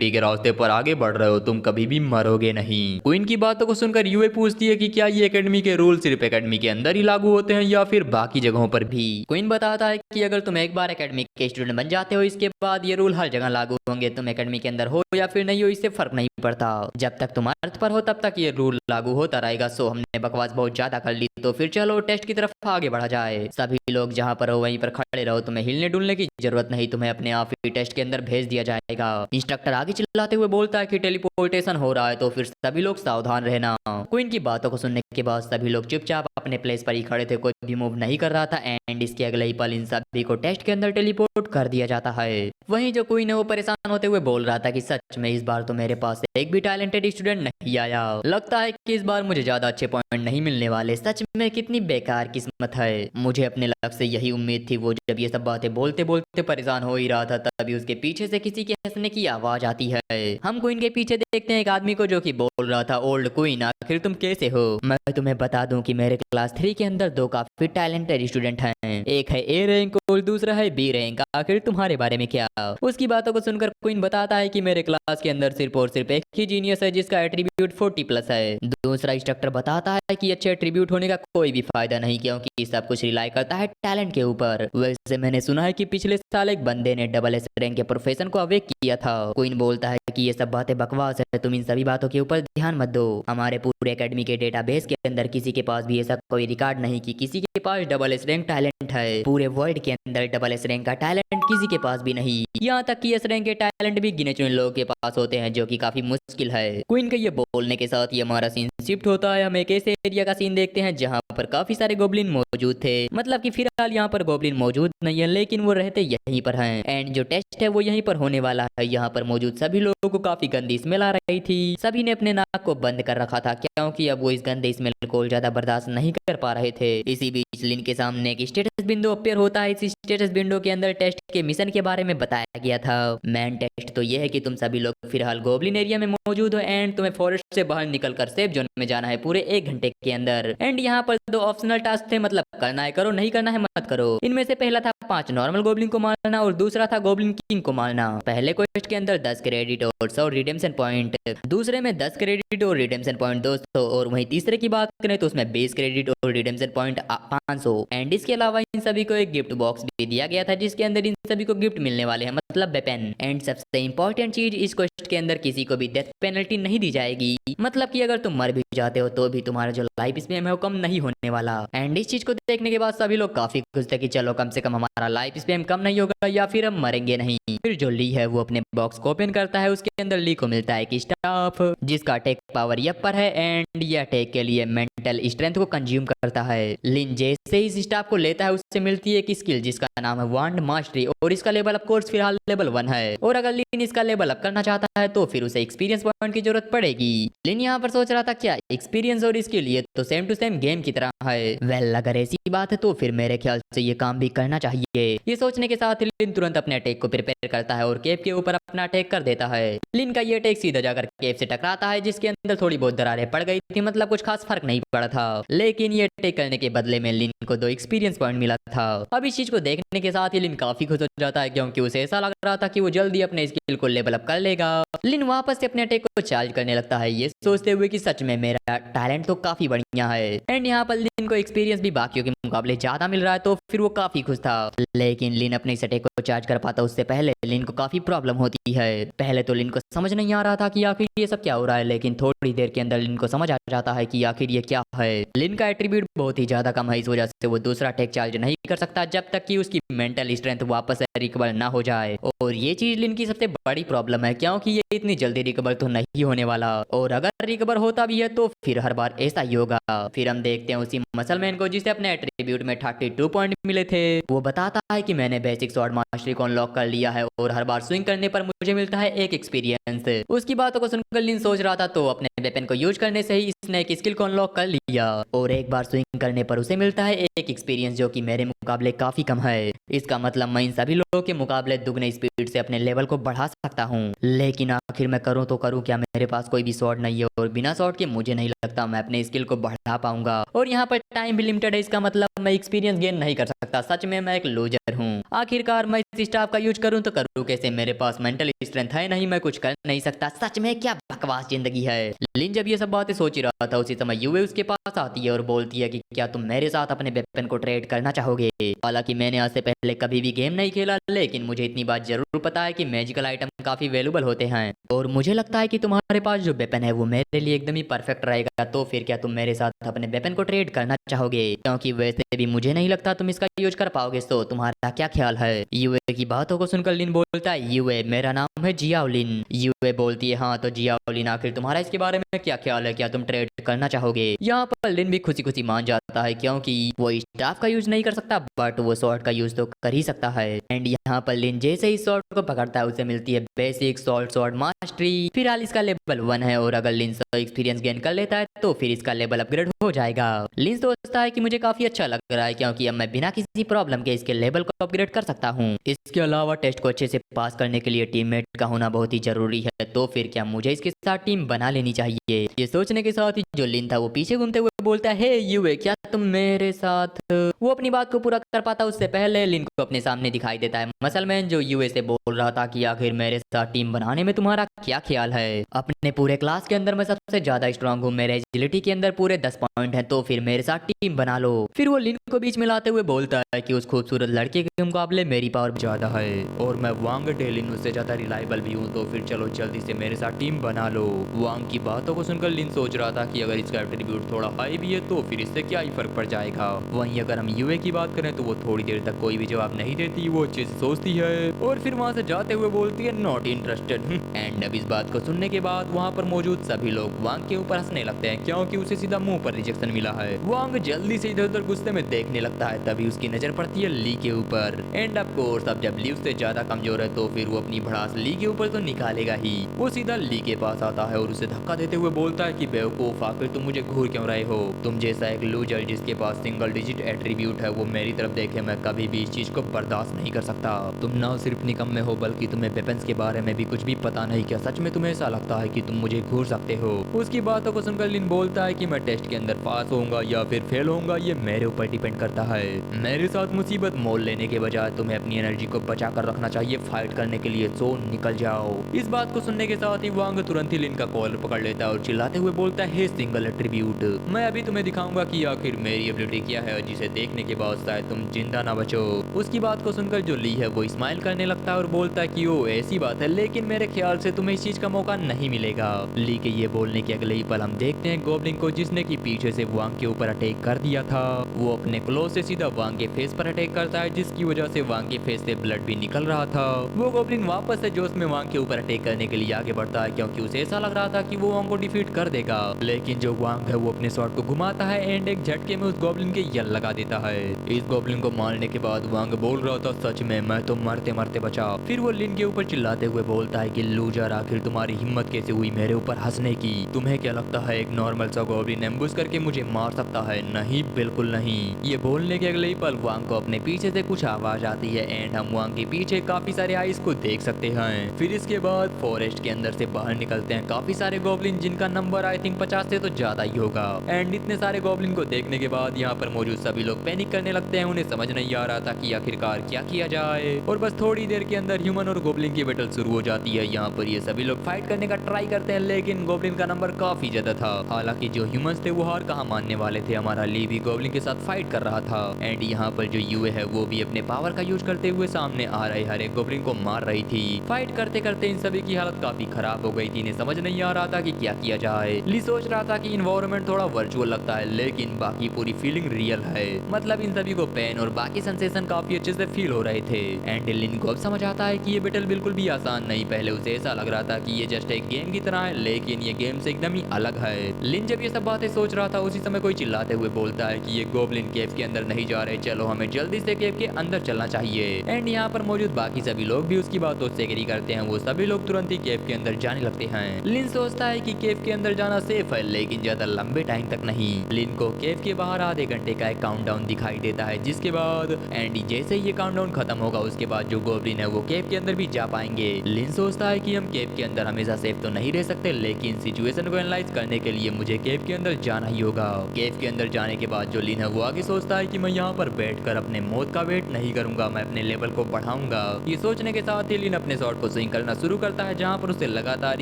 के रास्ते पर आगे बढ़ रहे हो, तुम कभी भी मरोगे नहीं। क्वीन की बातों को सुनकर यूए पूछती है कि क्या ये एकेडमी के रूल सिर्फ एकेडमी के अंदर ही लागू होते हैं या फिर बाकी जगहों पर भी। क्वीन बताता है कि अगर तुम एक बार एकेडमी के स्टूडेंट बन जाते हो इसके बाद ये रूल हर जगह लागू होंगे, तुम एकेडमी के अंदर हो या फिर नहीं हो इससे फर्क नहीं पड़ता। जब तक तुम अर्थ पर हो तब तक ये रूल लागू होता रहेगा। सो हमने बकवास बहुत ज्यादा कर ली, तो फिर चलो टेस्ट की तरफ आगे बढ़ा जाए। सभी लोग जहाँ पर हो वहीं पर खड़े रहो, तुम्हें हिलने डुलने की जरूरत नहीं, तुम्हें अपने आप ही टेस्ट के अंदर भेज दिया जाएगा। इंस्ट्रक्टर आगे चिल्लाते हुए बोलता है कि टेलीपोर्टेशन हो रहा है, तो फिर सभी लोग सावधान रहना। क्वीन की बातों को सुनने के बाद सभी लोग चुपचाप अपने प्लेस पर ही खड़े थे, कोई भी मूव नहीं कर रहा था। एंड इसके अगले ही पल इन सभी को टेस्ट के अंदर टेलीपोर्ट कर दिया जाता है। वहीं जो क्वीन है वो परेशान होते हुए बोल रहा था कि सच में इस बार तो मेरे पास एक भी टैलेंटेड स्टूडेंट नहीं आया, लगता है कि इस बार मुझे ज्यादा अच्छे पॉइंट नहीं मिलने वाले। सच में कितनी बेकार किस्मत है, मुझे अपने लक से यही उम्मीद थी। वो जब ये सब बातें बोलते बोलते परेशान हो ही रहा था, तभी उसके पीछे से किसी के हंसने की आवाज आती है। हम क्वीन के पीछे देखते हैं एक आदमी को जो कि बोल रहा था, ओल्ड क्वीन आखिर तुम कैसे हो। मैं तुम्हें बता दूं कि मेरे क्लास 3 के अंदर 2 काफी टैलेंटेड स्टूडेंट हैं, एक है ए रैंक और दूसरा है बी रैंक, आखिर तुम्हारे बारे में क्या। उसकी बातों को सुनकर क्वीन बताता है कि मेरे क्लास के अंदर सिर्फ और सिर्फ एक ही जीनियस है जिसका एट्रीब्यूट 40+ है। दूसरा इंस्ट्रक्टर बताता है कि अच्छे एट्रीब्यूट होने का कोई भी फायदा नहीं, क्योंकि सब कुछ रिलाई करता है टैलेंट के ऊपर। वैसे मैंने सुना है कि पिछले साल एक बंदे ने डबल एस रैंक के प्रोफेशन को अवेक किया था। क्वीन बोलता है कि ये सब बातें बकवास है, तुम इन सभी बातों के ऊपर ध्यान मत दो। हमारे पूरे एकेडमी के डेटाबेस के अंदर किसी के पास भी ऐसा कोई रिकॉर्ड नहीं कि किसी के पास डबल एस रैंक टैलेंट है। पूरे वर्ल्ड के अंदर डबल एस रैंक का टैलेंट किसी के पास भी नहीं, यहाँ तक कि एस रैंक के टैलेंट भी गिने चुने लोगों के पास होते हैं, जो कि काफी मुश्किल है। क्वीन के ये बोलने के साथ ही हमारा सीन शिफ्ट होता है। हम एक ऐसे एरिया का सीन देखते हैं जहाँ पर काफी सारे गोब्लिन मौजूद थे। मतलब कि फिलहाल यहाँ पर गोब्लिन मौजूद नहीं है, लेकिन वो रहते यहीं पर हैं। एंड जो टेस्ट है वो यहीं पर होने वाला है। यहाँ पर मौजूद सभी लोगों को काफी गंदी स्मेल आ रही थी। सभी ने अपने नाक को बंद कर रखा था, क्योंकि अब वो इस गंदे स्मेल को ज्यादा बर्दाश्त नहीं कर पा रहे थे। इसी बीच लिन के सामने एक स्टेटस बिंदु अपीयर होता है। इस स्टेटस बिंदु के अंदर टेस्ट के मिशन के बारे में बताया गया था। मेन टेस्ट तो ये है कि तुम सभी लोग फिलहाल गोब्लिन एरिया में मौजूद हो एंड तुम्हें फॉरेस्ट से बाहर निकलकर सेफ जोन में जाना है पूरे 1 घंटे के अंदर। एंड यहाँ पर 2 ऑप्शनल टास्क थे, मतलब करना है करो, नहीं करना है मत करो। इनमें से पहला था 5 नॉर्मल गोब्लिन को मारना और दूसरा था गोब्लिन किंग को मारना। पहले क्वेस्ट के अंदर 10 क्रेडिट और 100 रिडेम्पशन पॉइंट, दूसरे में 10 क्रेडिट और रिडेम्पशन पॉइंट 200, और वहीं तीसरे की बात करें तो उसमें 20 क्रेडिट और रिडेम्पशन पॉइंट 500। एंड इसके अलावा इन सभी को एक गिफ्ट बॉक्स भी दिया गया था जिसके अंदर इन सभी को गिफ्ट मिलने वाले हैं, मतलब वेपन। एंड सबसे इंपॉर्टेंट चीज, इस क्वेस्ट के अंदर किसी को भी डेथ पेनल्टी नहीं दी जाएगी, मतलब कि अगर तुम मर भी जाते हो तो भी तुम्हारा जो लाइफ स्पैन है वो कम नहीं होने वाला। एंड इस चीज को देखने के बाद सभी लोग काफी खुश थे कि चलो कम से कम हमारा लाइफ स्पैन कम नहीं होगा या फिर हम मरेंगे नहीं। फिर जो ली है वो अपने बॉक्स को ओपन करता है, उसके अंदर ली को मिलता है एक स्टाफ जिसका अटैक पावर यपर है एंड ये अटैक के लिए मेंटल स्ट्रेंथ को कंज्यूम करता है। लिन जैसे इस स्टाफ को लेता है उससे मिलती है एक स्किल जिसका नाम है वांड मास्टरी और इसका लेवल ऑफ कोर्स फिलहाल लेवल 1 है। और अगर लिन इसका लेवल अप करना चाहता है तो फिर उसे एक्सपीरियंस पॉइंट की जरूरत पड़ेगी। लिन यहाँ पर सोच रहा था क्या एक्सपीरियंस और स्किल ये तो सेम टू सेम गेम की तरह है। वेल अगर ऐसी बात है तो फिर मेरे ख्याल से ये काम भी करना चाहिए। ये सोचने के साथ लिन तुरंत अपने अटैक को प्रिपेयर करता है और केप के ऊपर अपना अटैक कर देता है। लिन का ये अटैक सीधा जाकर केप से टकराता है जिसके अंदर थोड़ी बहुत दरारें पड़ गई थी, मतलब कुछ खास फर्क नहीं पड़ा था, लेकिन ये अटैक करने के बदले में लिन को 2 एक्सपीरियंस पॉइंट मिला था। अब इस चीज को देखने के साथ ही लिन काफी खुश हो जाता है क्योंकि उसे ऐसा लग रहा था कि वो जल्दी अपने स्किल को लेवल अप कर लेगा। लिन वापस से अपने अटैक को चार्ज करने लगता है ये सोचते हुए कि सच में मेरा टैलेंट तो काफी बढ़िया है। एंड यहाँ पर लिन को एक्सपीरियंस भी बाकियों के मुकाबले ज्यादा मिल रहा है तो फिर वो काफी खुश था। लेकिन लिन अपने इस अटैक को चार्ज कर पाता उससे पहले लिन को काफी प्रॉब्लम होती है। पहले तो लिन को समझ नहीं आ रहा था कि आखिर ये सब क्या हो रहा है, लेकिन थोड़ी देर के अंदर लिन को समझ आ जाता है कि आखिर ये क्या है। लिन का एट्रीब्यूट बहुत ही ज्यादा कम है, इस वजह से वो दूसरा अटैक चार्ज नहीं कर सकता जब तक कि उसकी मेंटल स्ट्रेंथ वापस रिकवर ना हो जाए। और ये चीज लिन की सबसे बड़ी प्रॉब्लम है क्योंकि ये इतनी जल्दी रिकवर तो नहीं होने वाला, और अगर रिकवर होता भी है तो फिर हर बार ऐसा ही होगा। फिर हम देखते हैं उसी मसलमैन को जिसे अपने एट्रीब्यूट में 32 पॉइंट मिले थे। वो बताता है कि मैंने बेसिक स्वॉर्ड मास्टरी को अनलॉक कर लिया है और हर बार स्विंग करने पर मुझे मिलता है 1 एक्सपीरियंस। उसकी बातों को सुनकर लिन सोच रहा था तो अपने वेपन को यूज करने से ही इसने एक स्किल को अनलॉक कर लिया और एक बार स्विंग करने पर उसे मिलता है 1 एक्सपीरियंस जो कि मेरे मुकाबले काफी कम है। इसका मतलब मैं इन सभी लोगों के मुकाबले दुगने स्पीड से अपने लेवल को बढ़ा सकता हूँ, लेकिन आखिर मैं करूँ तो करूँ क्या, मेरे पास कोई भी स्वॉर्ड नहीं है और बिना स्वॉर्ड के मुझे नहीं लगता मैं अपने स्किल को बढ़ा पाऊंगा। और यहाँ पर टाइम भी लिमिटेड है, इसका मतलब मैं एक्सपीरियंस गेन नहीं कर सकता। सच में मैं एक लूजर हूँ। आखिरकार मैं इस स्टाफ का यूज करूँ तो करूँ कैसे, मेरे पास मेंटल स्ट्रेंथ है नहीं, मैं कुछ कर नहीं सकता। सच में क्या बकवास जिंदगी है। लिन जब ये सब बातें सोच ही रहा था उसी समय यूए उसके पास आती है और बोलती है कि क्या तुम मेरे साथ अपने वेपन को ट्रेड करना चाहोगे। हालांकि मैंने आज से पहले कभी भी गेम नहीं खेला, लेकिन मुझे इतनी बात जरूर पता है कि मैजिकल आइटम काफी वैल्यूबल होते हैं और मुझे लगता है कि तुम्हारे पास जो वेपन है वो मेरे लिए एकदम ही परफेक्ट रहेगा। तो फिर क्या तुम मेरे साथ अपने वेपन को ट्रेड करना चाहोगे, क्योंकि वैसे भी मुझे नहीं लगता तुम इसका यूज कर पाओगे। तो तुम्हारा क्या ख्याल है। यूए की बातों को सुनकर लिन बोलता है यूए मेरा नाम है जियाओलिन। यूए बोलती है हाँ तो जियाओलिन आखिर तुम्हारा इसके बारे में क्या ख्याल है, क्या तुम ट्रेड करना चाहोगे। यहाँ पर लिन भी खुशी खुशी मान जाता है क्योंकि वो स्टाफ का यूज नहीं कर सकता बट वो स्वॉर्ड का यूज तो कर ही सकता है। एंड यहाँ पर लिन जैसे ही स्वॉर्ड को पकड़ता है उसे मिलती है बेसिक स्वॉर्ड मास्टरी। फिलहाल इसका लेवल 1 है और अगर लिन एक्सपीरियंस गेन कर लेता है तो फिर इसका लेवल अपग्रेड हो जाएगा। लिन सोचता है कि मुझे काफी अच्छा लग रहा है क्योंकि अब मैं बिना किसी प्रॉब्लम के इसके लेवल को अपग्रेड कर सकता हूँ। इसके अलावा टेस्ट को अच्छे से पास करने के लिए टीममेट का होना बहुत ही जरूरी है, तो फिर क्या मुझे इसके साथ टीम बना लेनी चाहिए। ये सोचने के साथ ही जो लिन था वो पीछे घूमते हुए बोलता है हे यूए क्या तुम मेरे साथ। वो अपनी बात को पूरा कर पाता उससे पहले लिन को अपने सामने दिखाई देता है मसलमैन जो यूए से बोल रहा था कि आखिर मेरे साथ टीम बनाने में तुम्हारा क्या ख्याल है। अपने पूरे क्लास के अंदर मैं सबसे ज्यादा स्ट्रांग हूँ, मेरे एजिलिटी के अंदर पूरे 10 पॉइंट हैं, तो फिर मेरे साथ टीम बना लो। फिर वो लिन को बीच में लाते हुए बोलता है कि उस खूबसूरत लड़के के मुकाबले मेरी पावर ज्यादा है और मैं वांग डेलिन उससे ज्यादा रिलायबल भी हूँ, तो फिर चलो जल्दी से मेरे साथ टीम बना लो। वांग की बातों को सुनकर लिन सोच रहा था कि अगर इसका एट्रीब्यूट थोड़ा हाई भी है तो फिर इससे क्या ही फर्क पड़ जाएगा। वहीं अगर हम यूए की बात करें तो वो थोड़ी देर तक कोई भी जवाब नहीं देती, वो अच्छे से सोचती है और फिर वहाँ से जाते हुए बोलती है नॉट इंटरेस्टेड। एंड अब इस बात को सुनने के बाद वहाँ पर मौजूद सभी लोग वांग के ऊपर हंसने लगते हैं क्योंकि उसे सीधा मुंह पर रिजेक्शन मिला है। वांग जल्दी से इधर उधर गुस्से में देखने लगता है, तभी उसकी नजर पड़ती है ली के ऊपर। एंड ऑफ कोर्स अब जब ली उससे ज्यादा कमजोर है तो फिर वो अपनी भड़ास ली के ऊपर तो निकालेगा ही। वो सीधा ली के पास आता है और उसे धक्का देते हुए बोलता है कि बेवकूफ आखिर तुम मुझे घूर क्यों रहे हो। तुम जैसा एक लूजर जिसके पास सिंगल डिजिट एट्रीब्यूट है वो मेरी तरफ देखे, मैं कभी भी इस चीज को बर्दाश्त नहीं कर सकता। तुम ना सिर्फ निकम्मे हो बल्कि तुम्हें वेपन्स के बारे में भी कुछ भी पता नहीं। क्या सच में तुम्हें ऐसा लगता है कि तुम मुझे घूर सकते हो। उसकी बातों को सुनकर लिन बोलता है कि मैं टेस्ट के अंदर पास होऊंगा या फिर फेल होऊंगा ये मेरे ऊपर डिपेंड करता है। मेरे साथ मुसीबत मोल लेने के बजाय तुम्हें अपनी एनर्जी को बचा कर रखना चाहिए फाइट करने के लिए, तो निकल जाओ। इस बात को सुनने के साथ ही वांग तुरंत ही लिन का कॉलर पकड़ लेता है और चिल्लाते हुए बोलता है हे सिंगल एट्रीब्यूट, मैं अभी तुम्हें दिखाऊंगा कि आखिर मेरी एबिलिटी क्या है जिसे देखने के बाद शायद तुम जिंदा ना बचो। उसकी बात को सुनकर जो ली है वो स्माइल करने लगता है और बोलता है कि ओ ऐसी बात है, लेकिन मेरे ख्याल से तुम्हें इस चीज का मौका नहीं मिलेगा। ली के ये बोलने के अगले ही पल हम देखते हैं गोब्लिन को, जिसने की पीछे से वांग के ऊपर अटैक कर दिया था। वो अपने क्लोज से सीधा वांग के फेस पर अटैक करता है, जिसकी वजह से वांग के फेस से ब्लड भी निकल रहा था। वो गोब्लिन वापस से जोश में वांग के ऊपर अटैक करने के लिए आगे बढ़ता है, क्योंकि उसे ऐसा लग रहा था कि वो वांग को डिफीट कर देगा। लेकिन जो वांग है वो अपने शॉट को घुमाता है एंड एक झटके में उस गोब्लिन के यल लगा देता है। इस गोब्लिन को मारने के बाद वांग बोल रहा था, सच में मैं तो मरते मरते बचा। फिर वो लिन के ऊपर चिल्लाते हुए बोलता है कि लूजर, आखिर तुम्हारी हिम्मत कैसे हुई मेरे ऊपर हंसने की? तुम्हें क्या लगता है एक नॉर्मल सा गोब्लिन एम्बुश करके मुझे मार सकता है? नहीं, बिल्कुल नहीं। ये बोलने के अगले ही पल वांग को अपने पीछे से कुछ आवाज आती है एंड हम वांग के पीछे काफी सारे आइस को देख सकते हैं। फिर इसके बाद फॉरेस्ट के अंदर से बाहर निकलते हैं काफी सारे गोब्लिन, जिनका नंबर आई थिंक 50 से तो ज्यादा ही होगा। एंड इतने सारे गोब्लिन को देखने के बाद यहाँ पर मौजूद सभी लोग पैनिक करने लगते हैं। उन्हें समझ नहीं आ रहा था कि आखिरकार क्या किया जाए, और बस थोड़ी देर के अंदर ह्यूमन और गोब्लिन की बैटल शुरू हो जाती है। यहाँ पर ये सभी लोग फाइट करने का ट्राई करते हैं, लेकिन गोब्लिन का नंबर काफी ज्यादा था। हालांकि जो ह्यूमंस थे वो हार कहाँ मानने वाले थे। हमारा ली भी गोब्लिन के साथ फाइट कर रहा था एंड यहाँ पर जो यूए है वो भी अपने पावर का यूज करते हुए सामने आ रहे हर एक गोब्लिन को मार रही थी। फाइट करते करते इन सभी की हालत काफी खराब हो गई थी। इन्हें समझ नहीं आ रहा था कि क्या किया जाए। ली सोच रहा था कि इन्वायरमेंट थोड़ा वर्चुअल लगता है, लेकिन बाकी पूरी फीलिंग रियल है। मतलब इन सभी को पेन और बाकी सेंसेशन काफी अच्छे से फील हो रहे थे। एंड लिन को अब समझ आता है कि ये बैटल बिल्कुल भी आसान नहीं। पहले उसे ऐसा लग रहा था कि ये जस्ट एक गेम की तरह है, लेकिन ये गेम से एकदम ही अलग है। लिन जब ये सब बातें सोच रहा था उसी समय कोई चिल्लाते हुए बोलता है कि ये गोब्लिन केव के अंदर नहीं जा रहे, चलो हमें जल्दी से केव के अंदर चलना चाहिए। एंड यहाँ पर मौजूद बाकी सभी लोग भी उसकी बातों से एग्री करते हैं। वो सभी लोग तुरंत ही केव के अंदर जाने लगते हैं। लिन सोचता है कि केव के अंदर जाना सेफ है, लेकिन ज्यादा लंबे टाइम तक नहीं। लिन को केव के बाहर आधे घंटे का एक काउंटडाउन दिखाई देता है, जिसके बाद एंड जैसे ही ये काउंटडाउन खत्म होगा उसके बाद जो गोब्लिन है वो केव के अंदर भी जा पाएंगे। लिन सोचता है कि हम केव के अंदर हमेशा सेफ तो नहीं रह सकते, लेकिन सिचुएशन को एनालाइज करने के लिए मुझे केव के अंदर जाना ही होगा। केव के अंदर जाने के बाद जो लिन है वो आगे सोचता है कि मैं यहाँ पर बैठकर अपने मौत का वेट नहीं करूंगा, मैं अपने लेवल को बढ़ाऊंगा। ये सोचने के साथ ही लिन अपने शॉट को स्विंग करना शुरू करता है, जहाँ पर उसे लगातार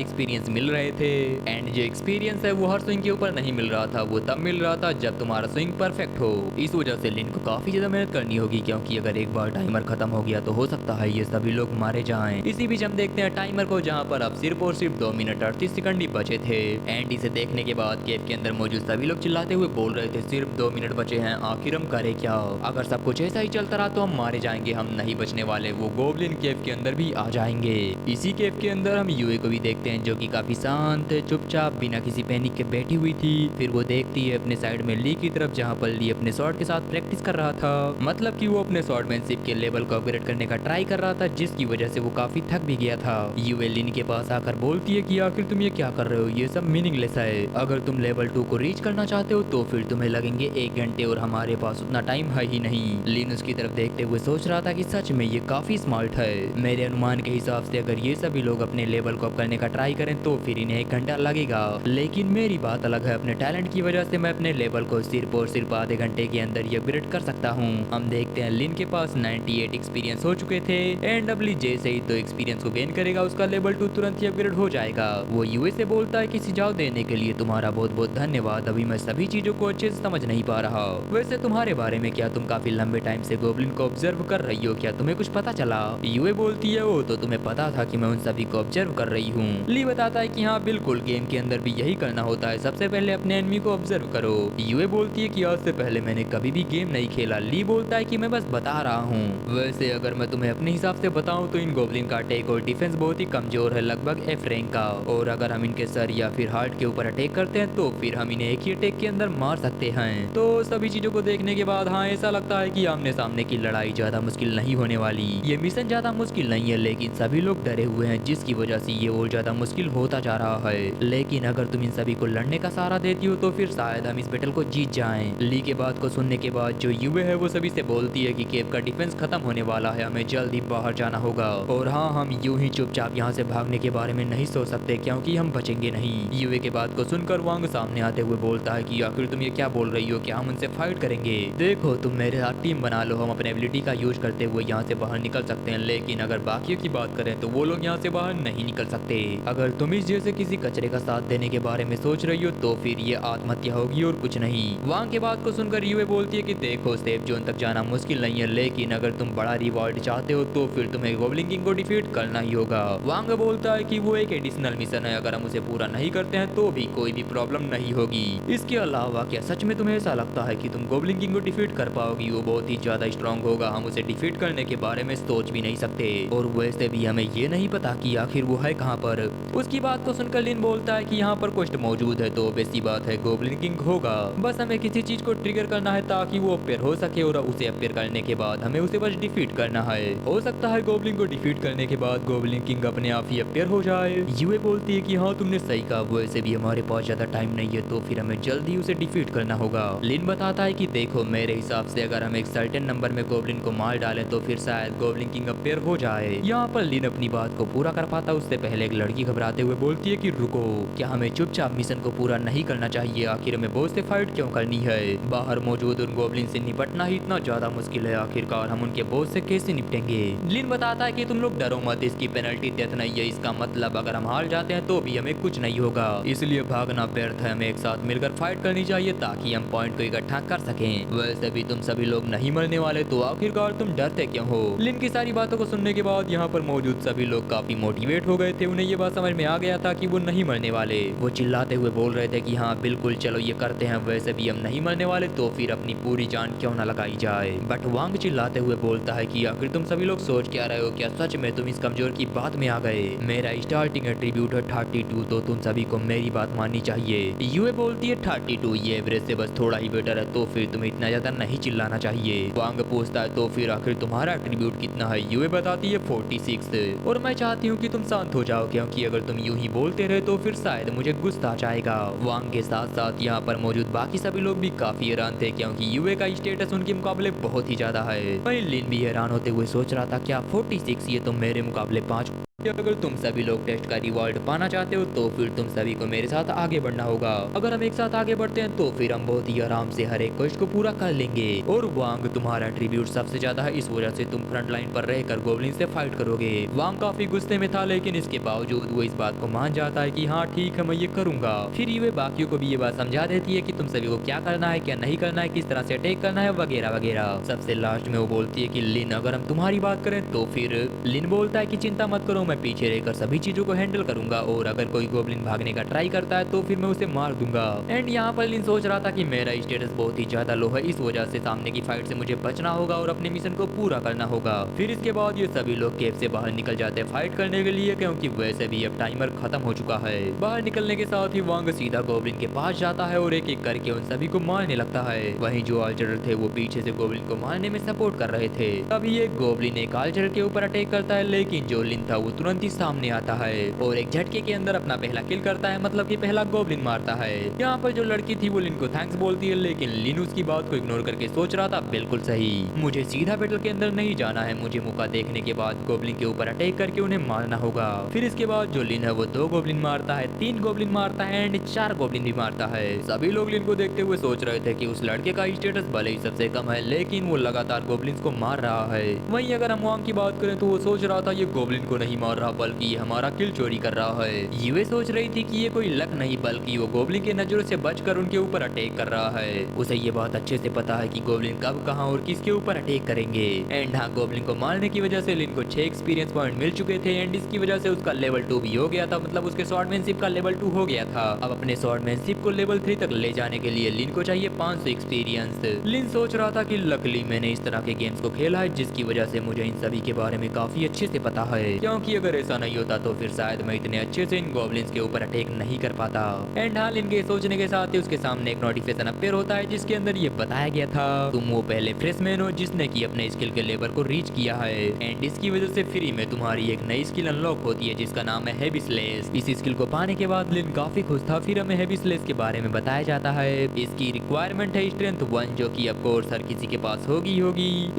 एक्सपीरियंस मिल रहे थे। एंड जो एक्सपीरियंस है वो हर स्विंग के ऊपर नहीं मिल रहा था, वो तब मिल रहा था जब तुम्हारा स्विंग परफेक्ट हो। इस वजह से लिन को काफी ज्यादा मेहनत करनी होगी, क्योंकि अगर एक बार टाइमर खत्म हो गया तो हो सकता है ये सभी लोग मारे जाएं। इसी बीच हम देखते हैं टाइमर को, जहाँ पर अब सिर्फ और सिर्फ 2 मिनट 38 सेकंड ही बचे थे। एंड इसे देखने के बाद केव के अंदर मौजूद सभी लोग चिल्लाते हुए बोल रहे थे, सिर्फ 2 मिनट बचे हैं, आखिर हम करें क्या? अगर सब कुछ ऐसा ही चलता रहा तो हम मारे जाएंगे, हम नहीं बचने वाले। वो गोब्लिन केव के अंदर भी आ जाएंगे। इसी केव के अंदर हम यूए को भी देखते हैं, जो कि काफी शांत चुपचाप बिना किसी पैनिक के बैठी हुई थी। फिर वो देखती है अपने साइड में ली की तरफ, जहाँ पर ली अपने शॉट के साथ प्रैक्टिस कर रहा था। मतलब कि वो अपने शॉटमैनशिप के लेवल को अपग्रेड करने का ट्राई कर रहा था, जिसकी वजह से वो काफी थक भी गया था। यूए लिन के पास आकर बोलती है कि आखिर तुम ये क्या कर रहे हो, ये सब मीनिंगलेस है। अगर तुम लेवल 2 को रीच करना चाहते हो तो फिर तुम्हें लगेंगे 1 घंटे, और हमारे पास उतना टाइम है ही नहीं। लिन उसकी तरफ देखते हुए सोच रहा था कि सच में ये काफी स्मार्ट है। मेरे अनुमान के हिसाब से अगर ये सभी लोग अपने लेवल को अप करने का ट्राई करें तो फिर इन्हें 1 घंटा लगेगा, लेकिन मेरी बात अलग है। अपने टैलेंट की वजह से मैं अपने लेवल को सिर्फ और सिर्फ आधे घंटे के अंदर ये अपग्रेड कर सकता हूँ। हम देखते हैं लिन के पास 98 एक्सपीरियंस हो चुके थे एंड अब ली जैसे ही 2 एक्सपीरियंस को गेन करेगा उसका लेवल 2 तुरंत ही अपग्रेड हो जाएगा। वो यूए से बोलता है कि सुझाव देने के लिए तुम्हारा बहुत बहुत धन्यवाद, अभी मैं सभी चीजों को अच्छे से समझ नहीं पा रहा। वैसे तुम्हारे बारे में क्या, तुम काफी लंबे टाइम से गोब्लिन को ऑब्जर्व कर रही हो, क्या तुम्हें कुछ पता चला? यूए बोलती है, वो तो तुम्हें पता था कि मैं उन सभी को ऑब्जर्व कर रही हूँ। ली बताता है कि हाँ बिल्कुल, गेम के अंदर भी यही करना होता है, सबसे पहले अपने एनिमी को ऑब्जर्व करो। यूए बोलती है कि आज से पहले मैंने कभी भी गेम नहीं खेला। ली बोलता है कि मैं बस बता रहा हूँ। वैसे अगर मैं तुम्हें अपने हिसाब से बताऊं तो इन गोब्लिन का अटैक और डिफेंस बहुत ही कमजोर है, लगभग F रैंक का, और अगर हम इनके सर या फिर हार्ट के ऊपर अटैक करते हैं तो फिर हम इन्हें एक ही अटैक के अंदर मार सकते हैं। तो सभी चीजों को देखने के बाद हाँ ऐसा लगता है कि आमने सामने की लड़ाई ज्यादा मुश्किल नहीं होने वाली। ये मिशन ज्यादा मुश्किल नहीं है, लेकिन सभी लोग डरे हुए हैं, जिसकी वजह से ये और ज्यादा मुश्किल होता जा रहा है। लेकिन अगर तुम इन सभी को लड़ने का सहारा देती हो तो फिर शायद हम इस बैटल को जीत जाएं। ली के बात को सुनने के बाद जो यूए है वो सभी से बोलती है कि केव का डिफेंस खत्म होने वाला है, हमें जल्द ही बाहर जाना होगा, और हाँ हम यूं ही चुपचाप यहाँ से भागने के बारे में नहीं सोच सकते, क्योंकि हम बचेंगे नहीं। यूए के बात को सुनकर वांग सामने आते हुए बोलता है कि आखिर तुम ये क्या बोल रही हो, क्या हम उनसे फाइट करेंगे? देखो तुम मेरे साथ टीम बना लो, हम अपने एबिलिटी का यूज करते हुए यहाँ से बाहर निकल सकते हैं, लेकिन अगर बाकियों की बात करें तो वो लोग यहाँ से बाहर नहीं निकल सकते। अगर तुम इस जैसे किसी कचरे का साथ देने के बारे में सोच रही हो तो फिर ये आत्महत्या होगी और कुछ नहीं। वांग के बात को सुनकर यूए बोलती है कि देखो सेफ जोन तक जाना मुश्किल नहीं है, लेकिन अगर तुम बड़ा रिवॉर्ड चाहते हो तो फिर तुम्हें गोब्लिन किंग को डिफीट करना ही होगा। वांग बोलता है कि वो एक एडिशनल मिशन है, अगर हम उसे पूरा नहीं करते हैं तो भी कोई भी प्रॉब्लम नहीं होगी। इसके अलावा क्या सच में तुम्हें ऐसा लगता है कि तुम गोब्लिन किंग को डिफीट कर पाओगी? वो बहुत ही ज्यादा स्ट्रांग होगा, हम उसे डिफीट करने के बारे में सोच भी नहीं सकते, और वैसे भी हमें ये नहीं पता कि आखिर वो है कहाँ पर। उसकी बात को सुनकर लिन बोलता है कि यहाँ पर क्वेस्ट मौजूद है तो वैसी बात है गोब्लिन किंग होगा, बस हमें किसी चीज को ट्रिगर करना है ताकि वो अपेयर हो सके, और उसे अपेयर करने के बाद हमें उसे बस डिफीट करना है। हो सकता है गोब्लिन को डिफीट करने के बाद गोब्लिन किंग अपने आप ही अपेयर हो जाए। यूए बोलती है कि हाँ तुमने सही कहा, वैसे भी हमारे पास ज्यादा टाइम नहीं है तो फिर हमें जल्दी उसे डिफीट करना होगा। लिन बताता है कि देखो मेरे हिसाब से अगर हम एक सर्टेन नंबर में गोब्लिन को मार डालें तो फिर शायद गोब्लिन किंग अपेयर हो जाए। यहाँ पर लिन अपनी बात को पूरा कर पाता उससे पहले एक लड़की घबराते हुए बोलती है कि रुको, क्या हमें चुपचाप मिशन को पूरा नहीं करना चाहिए? आखिर हमें बॉस से फाइट क्यों करनी है? बाहर मौजूद उन गोब्लिन से निपटना ही इतना ज्यादा मुश्किल है, आखिरकार हम उनके बॉस से कैसे निपटेंगे? लिन बताता है कि तुम लोग डरो मत, इसकी पेनल्टी डेथ नहीं है, इसका मतलब अगर हम हार जाते हैं तो भी हमें कुछ नहीं होगा, इसलिए भागना व्यर्थ है, हमें एक साथ मिलकर फाइट करनी चाहिए ताकि हम पॉइंट को इकट्ठा कर सकें। वैसे भी तुम सभी लोग नहीं मरने वाले तो आखिरकार तुम डरते क्यों हो? लिन की सारी बातों को सुनने के बाद यहाँ पर मौजूद सभी लोग काफी मोटिवेट हो गए थे, उन्हें ये बात समझ में आ गया था कि वो नहीं मरने वाले। वो चिल्लाते हुए बोल रहे थे कि हाँ बिल्कुल चलो ये करते हैं, वैसे भी हम नहीं मरने वाले तो फिर अपनी पूरी जान क्यों न लगाई जाए। बट वांग चिल्लाते हुए बोलता है कि आखिर तुम सभी लोग सोच क्या रहे हो? क्या सच में तुम इस कमजोर की बात में आ गए? मेरा स्टार्टिंग एट्रीब्यूट है 32, तो तुम सभी को मेरी बात माननी चाहिए। यूए बोलती है 32 ये एवरेज से बस थोड़ा ही बेटर है, तो फिर तुम्हें इतना ज्यादा नहीं चिल्लाना चाहिए। वांग पूछता है तो फिर आखिर तुम्हारा एट्रीब्यूट कितना है? यूए बताती है 46, और मैं चाहती हूँ कि तुम शांत हो जाओ, क्योंकि अगर तुम यूं ही बोलते रहे तो फिर शायद मुझे गुस्सा आ जाएगा। वांग के साथ साथ यहाँ पर मौजूद बाकी सभी लोग भी काफी हैरान थे, क्योंकि यूए का स्टेटस उनके मुकाबले बहुत ही ज्यादा है। वहीं लिन भी हैरान होते हुए सोच रहा था क्या 46 ये तो मेरे मुकाबले 5। अगर तुम सभी लोग टेस्ट का रिवॉर्ड पाना चाहते हो तो फिर तुम सभी को मेरे साथ आगे बढ़ना होगा। अगर हम एक साथ आगे बढ़ते हैं तो फिर हम बहुत ही आराम से हर एक क्वेस्ट को पूरा कर लेंगे। और वांग तुम्हारा एट्रीब्यूट सबसे ज्यादा है, इस वजह से तुम फ्रंट लाइन पर रहकर गोब्लिन से फाइट करोगे। वांग काफी गुस्से में था, लेकिन इसके बावजूद वो इस बात को मान जाता है कि हाँ ठीक है मैं ये करूंगा। फिर ये बाकियों को भी ये बात समझा देती है कि तुम सभी को क्या करना है, क्या नहीं करना है, किस तरह से अटैक करना है वगैरह वगैरह। सबसे लास्ट में वो बोलती है कि लिन अगर हम तुम्हारी बात करें तो फिर लिन बोलता है कि चिंता मत करो, मैं पीछे रहकर सभी चीजों को हैंडल करूंगा, और अगर कोई गोब्लिन भागने का ट्राई करता है तो फिर मैं उसे मार दूंगा। एंड यहाँ पर लिन सोच रहा था कि मेरा स्टेटस बहुत ही ज्यादा लो है, इस वजह से सामने की फाइट से मुझे बचना होगा और अपने मिशन को पूरा करना होगा। फिर इसके बाद ये सभी लोग केव से बाहर निकल जाते हैं फाइट करने के लिए, क्योंकि वैसे भी अब टाइमर खत्म हो चुका है। बाहर निकलने के साथ ही वांग सीधा गोब्लिन के पास जाता है और एक एक करके उन सभी को मारने लगता है। वहीं जो आर्चर थे वो पीछे से गोब्लिन को मारने में सपोर्ट कर रहे थे। तभी एक गोब्लिन एक आर्चर के ऊपर अटैक करता है, लेकिन जो लिन था वो तुरंत ही सामने आता है और एक झटके के अंदर अपना पहला किल करता है, मतलब कि पहला गोब्लिन मारता है। यहाँ पर जो लड़की थी वो लिन को थैंक्स बोलती है, लेकिन लिन उसकी बात को इग्नोर करके सोच रहा था बिल्कुल सही, मुझे सीधा बैटल के अंदर नहीं जाना है, मुझे मौका देखने के बाद गोब्लिन के ऊपर अटैक करके उन्हें मारना होगा। फिर इसके बाद जो लिन है वो 2 गोब्लिन मारता है, 3 गोब्लिन मारता है एंड 4 गोब्लिन भी मारता है। सभी लोग लिन को देखते हुए सोच रहे थे कि उस लड़के का स्टेटस भले ही सबसे कम है, लेकिन वो लगातार गोब्लिन को मार रहा है। वहीं अगर हम वांग की बात करें तो वो सोच रहा था ये गोब्लिन को नहीं मार रहा बल्कि ये हमारा किल चोरी कर रहा है। यूए सोच रही थी कि ये कोई लक नहीं बल्कि वो गोब्लिन के नजरों से बचकर उनके ऊपर अटैक कर रहा है। उसे ये बात अच्छे से पता है कि गोब्लिन कब कहां और किसके ऊपर अटैक करेंगे। एंड हाँ गोब्लिन को मारने की वजह से लिन को 6 एक्सपीरियंस पॉइंट मिल चुके थे एंड इसकी वजह से उसका लेवल 2 भी हो गया था, मतलब उसके स्वॉर्डमैनशिप का लेवल 2 हो गया था। अब अपने स्वॉर्डमैनशिप को लेवल 3 तक ले जाने के लिए लिन को चाहिए 500 एक्सपीरियंस। लिन सोच रहा था कि लकली मैंने इस तरह के गेम्स को खेला है जिसकी वजह से मुझे इन सभी के बारे में काफी अच्छे से पता है, क्योंकि अगर ऐसा नहीं होता तो फिर शायद मैं इतने अच्छे से इन गॉब्लिन्स के ऊपर अटैक नहीं कर पाता। एंड हाल इनके सोचने के साथ ही उसके सामने एक नोटिफिकेशन अपीयर होता है जिसके अंदर ये बताया गया था तुम वो पहले फ्रेशमैन हो जिसने की अपने स्किल के लेवल को रीच किया है एंड इसकी वजह से फ्री में तुम्हारी एक नई स्किल अनलॉक होती है जिसका नाम है हेवी स्लेश। इस स्किल को पाने के बाद लिन काफी खुश था। फिर हमें हेवी स्लेश के बारे में बताया जाता है इसकी रिक्वायरमेंट है स्ट्रेंथ 1 जो की ऑफ कोर्स हर किसी के पास होगी।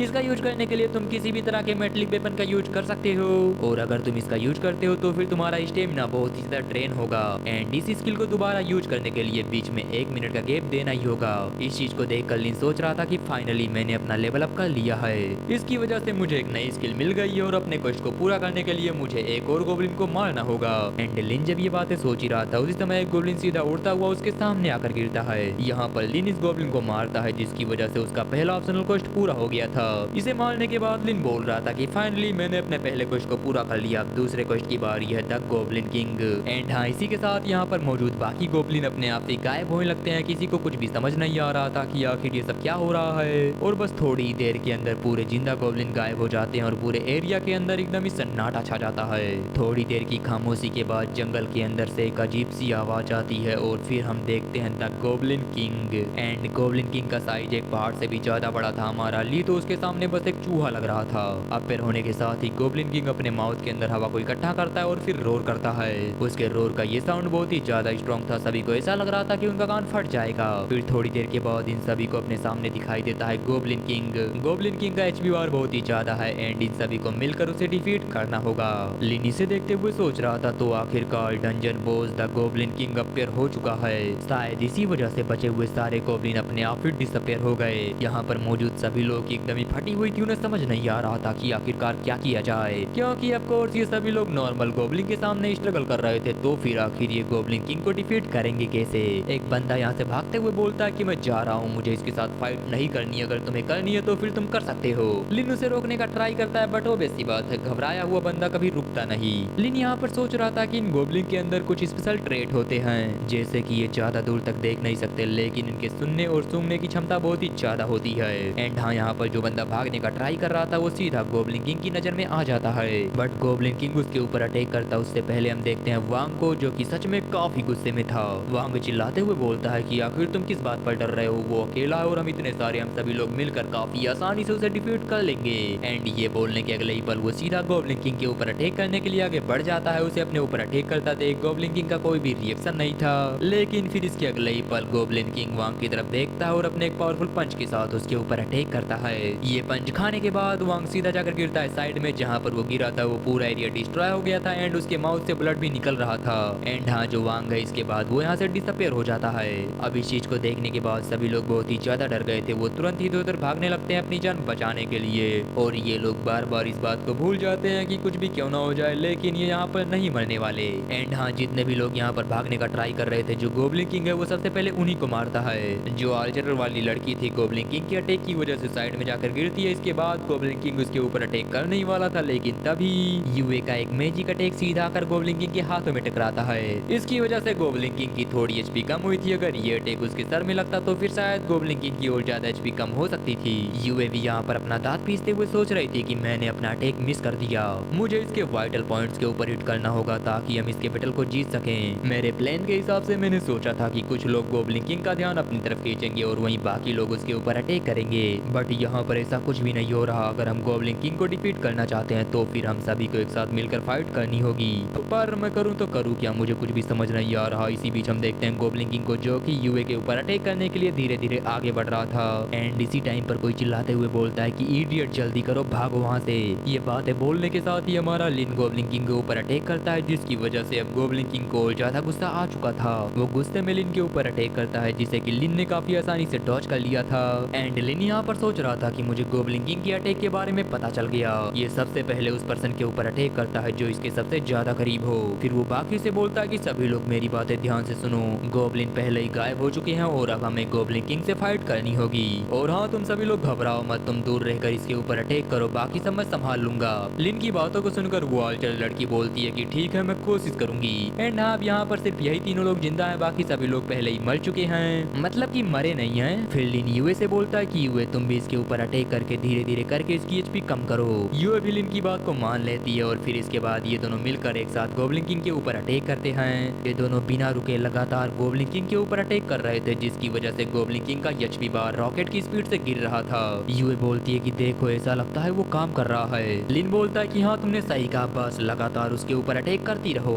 इसका यूज करने के लिए तुम किसी भी तरह के मेटलिक वेपन का यूज कर सकते हो और अगर तुम इसका यूज करते हो तो फिर तुम्हारा स्टेमिना बहुत ही ज्यादा ट्रेन होगा एंड इस स्किल को दोबारा यूज करने के लिए बीच में 1 मिनट का गैप देना ही होगा। इस चीज को देख कर लिन सोच रहा था कि फाइनली मैंने अपना लेवल अप कर लिया है। इसकी वजह से मुझे एक नई स्किल मिल गई है और अपने क्वेस्ट को पूरा करने के लिए मुझे एक और गोब्लिन को मारना होगा। एंड लिन जब ये बातें सोच ही रहा था उसी समय एक गोब्लिन सीधा उड़ता हुआ उसके सामने आकर गिरता है। यहाँ पर लिन इस गोब्लिन को मारता है जिसकी वजह से उसका पहला ऑप्शनल क्वेस्ट पूरा हो गया था। इसे मारने के बाद लिन बोल रहा था कि फाइनली मैंने अपने पहले क्वेस्ट को पूरा कर लिया, अब दूसरे क्वेस्ट की बारी है द गोब्लिन किंग। एंड हाँ, इसी के साथ यहाँ पर मौजूद बाकी गोब्लिन अपने आप ही गायब होने लगते हैं। किसी को कुछ भी समझ नहीं आ रहा था कि आखिर ये सब क्या हो रहा है और बस थोड़ी ही देर के अंदर पूरे जिंदा गोब्लिन गायब हो जाते हैं और पूरे एरिया के अंदर एकदम ही सन्नाटा छा जाता है। थोड़ी देर की खामोशी के बाद जंगल के अंदर से एक अजीब सी आवाज आती है और फिर हम देखते हैं the goblin king. And goblin king का साइज एक पहाड़ से भी ज्यादा बड़ा था। हमारा ली तो उसके सामने बस एक चूहा लग रहा था। अपेयर होने के साथ ही गोब्लिन किंग अपने माउथ के अंदर हवा को इकट्ठा करता है और फिर रोर करता है। उसके रोर का ये साउंड बहुत ही ज्यादा स्ट्रॉन्ग था, सभी को ऐसा लग रहा था कि उनका कान फट जाएगा। फिर थोड़ी देर के बाद इन सभी को अपने सामने दिखाई देता है गोब्लिन किंग। गोब्लिन किंग का एचपी बार बहुत ही ज्यादा है एंड इन सभी को मिलकर उसे डिफीट करना होगा। लिन इसे देखते हुए सोच रहा था तो आखिरकार dungeon boss the goblin king appear हो चुका है। शायद इसी वजह से बचे हुए सारे गोब्लिन अपने आप ही डिसअपेयर हो गए। यहाँ पर मौजूद सभी लोग एकदम ही फटी हुई थी, उन्हें समझ नहीं आ रहा था कि आखिरकार क्या किया जाए, क्योंकि ऑफ कोर्स ये सभी लोग नॉर्मल गोब्लिन के सामने स्ट्रगल कर रहे थे, तो फिर आखिर ये गोब्लिन किंग को डिफीट करेंगे कैसे। एक बंदा यहाँ से भागते हुए बोलता है कि मैं जा रहा हूँ, मुझे इसके साथ फाइट नहीं करनी, अगर तुम्हें करनी है तो फिर तुम कर सकते हो। लिन उसे रोकने का ट्राई करता है बट वो बेसी बात है, घबराया हुआ बंदा कभी रुकता नहीं। लिन यहाँ पर सोच रहा था कि इन गोब्लिन के अंदर कुछ स्पेशल ट्रेट होते हैं, जैसे कि ये ज्यादा दूर तक देख नहीं सकते लेकिन इनके सुनने और सूंघने की क्षमता बहुत ही ज्यादा होती है। एंड हाँ, यहाँ पर जो बंदा भागने का ट्राई कर रहा था वो सीधा गोब्लिन किंग की नजर में आ जाता है, बट गोब्लिन किंग उसके ऊपर अटैक करता। उससे पहले हम देखते हैं वांग को, जो कि सच में काफी गुस्से में था। वांग चिल्लाते हुए बोलता है कि आखिर तुम किस बात पर डर रहे हो, वो अकेला है और हम इतने सारे, हम सभी लोग मिलकर काफी आसानी से उसे डिफीट कर लेंगे। एंड ये बोलने के अगले ही पल वो सीधा गोब्लिन किंग के ऊपर अटैक करने के लिए आगे बढ़ जाता है। उसे अपने ऊपर अटैक करता देख गोब्लिन किंग का कोई भी रिएक्शन नहीं था, लेकिन फिर इसके अगले ही पल गोब्लिन किंग वांग की तरफ देखता है और अपने एक पावरफुल पंच के साथ उसके ऊपर अटैक करता है। ये पंच खाने के बाद वांग सीधा जाकर गिरता है साइड में, जहाँ पर वो गिरा था वो पूरा एरिया डिस्ट्रॉय हो गया था एंड उसके माउथ से ब्लड भी निकल रहा था। एंड हाँ, जो वांग है इसके बाद वो यहाँ से डिसअपेयर हो जाता है। अब इस चीज को देखने के बाद सभी लोग बहुत ही ज्यादा डर गए थे। वो तुरंत ही उधर भागने लगते हैं अपनी जान बचाने के लिए, और ये लोग बार बार इस बात को भूल जाते हैं कि कुछ भी क्यों ना हो जाए, लेकिन ये यहाँ पर नहीं मरने वाले। एंड हाँ, जितने भी लोग यहाँ पर भागने का ट्राई कर रहे थे, जो गोब्लिन किंग है वो सबसे पहले उन्हीं को मारता है। जो आर्चर वाली लड़की थी गोब्लिन किंग के अटैक की वजह से साइड में जाकर गिरती है। इसके बाद गोब्लिन किंग उसके ऊपर अटैक करने ही वाला था, लेकिन तभी यूए का एक मैजिक अटैक सीधा आकर गोब्लिन किंग के हाथों में टकराता है। इसकी वजह से गोब्लिन किंग की थोड़ी एचपी कम हुई थी। अगर ये अटैक उसके सर में लगता तो फिर शायद गोब्लिन किंग की और ज्यादा एचपी कम हो सकती थी। यूए भी यहाँ पर अपना दांत पीसते हुए सोच रही थी कि मैंने अपना अटैक मिस कर दिया, मुझे इसके वाइटल पॉइंट्स के ऊपर हिट करना होगा ताकि हम इसके बैटल को जीत सकें। मेरे प्लान के हिसाब से मैंने सोचा था कि कुछ लोग गोब्लिन किंग का ध्यान अपनी तरफ खींचेंगे और वहीं बाकी लोग उसके ऊपर अटैक करेंगे, बट यहाँ पर ऐसा कुछ भी नहीं हो रहा। अगर हम गोब्लिन किंग को डिफीट करना चाहते हैं तो फिर हम सभी को एक साथ मिलकर फाइट करनी होगी, पर मैं करूँ तो करूँ क्या, मुझे कुछ भी समझ नहीं आ रहा। इसी बीच हम देखते हैं गोब्लिन किंग को, जो कि यूए के ऊपर अटैक करने के लिए धीरे धीरे आगे बढ़ रहा था। एंड इसी टाइम पर कोई चिल्लाते हुए बोलता है कि इडियट, जल्दी करो, भागो वहाँ से। ये बातें बोलने के साथ ही हमारा लिन गोब्लिन किंग के ऊपर अटैक करता है, जिसकी वजह से अब गोब्लिन किंग को ज्यादा गुस्सा आ चुका था। वो गुस्से में लिन के ऊपर अटैक करता है, जिसे कि लिन ने काफी आसानी से डॉज कर लिया था। एंड लिन यहाँ पर सोच रहा था कि मुझे गोब्लिन किंग की अटैक के बारे में पता चल गया। ये सबसे पहले उस पर्सन के ऊपर अटैक करता है जो इसके सबसे ज्यादा करीब हो। फिर वो बाकी से बोलता है कि सभी लोग मेरी बातें ध्यान से सुनो, गोब्लिन पहले ही गायब हो चुके हैं और अब हमें गोब्लिन किंग से फाइट करनी होगी। और हाँ, तुम सभी लोग घबराओ मत, तुम दूर रहकर इसके ऊपर अटैक करो, बाकी सब मैं संभाल लूंगा। लिन की बातों को सुनकर वो आल्टर लड़की बोलती है कि ठीक है, मैं कोशिश करूंगी। एंड हाँ, अब यहाँ पर सिर्फ यही तीनों लोग जिंदा हैं, बाकी सभी लोग पहले ही मर चुके हैं, मतलब कि मरे नहीं हैं। फिर लिन यूए से बोलता है कि यूए, तुम भी इसके ऊपर अटैक करके धीरे धीरे करके इसकी एचपी कम करो। यूए भी लिन की बात को मान लेती है और फिर इसके बाद ये दोनों मिलकर एक साथ गोब्लिन किंग के ऊपर अटैक करते हैं। ये दोनों बिना रुके लगातार गोब्लिन किंग के ऊपर अटैक कर रहे थे, जिसकी वजह से गोब्लिन किंग का एचपी बार रॉकेट की स्पीड से गिर रहा था। यूए बोलती है कि देखो, ऐसा लगता है वो काम कर रहा है। लिन बोलता है कि हाँ, तुमने सही कहा, बस लगातार उसके ऊपर अटैक करती रहो।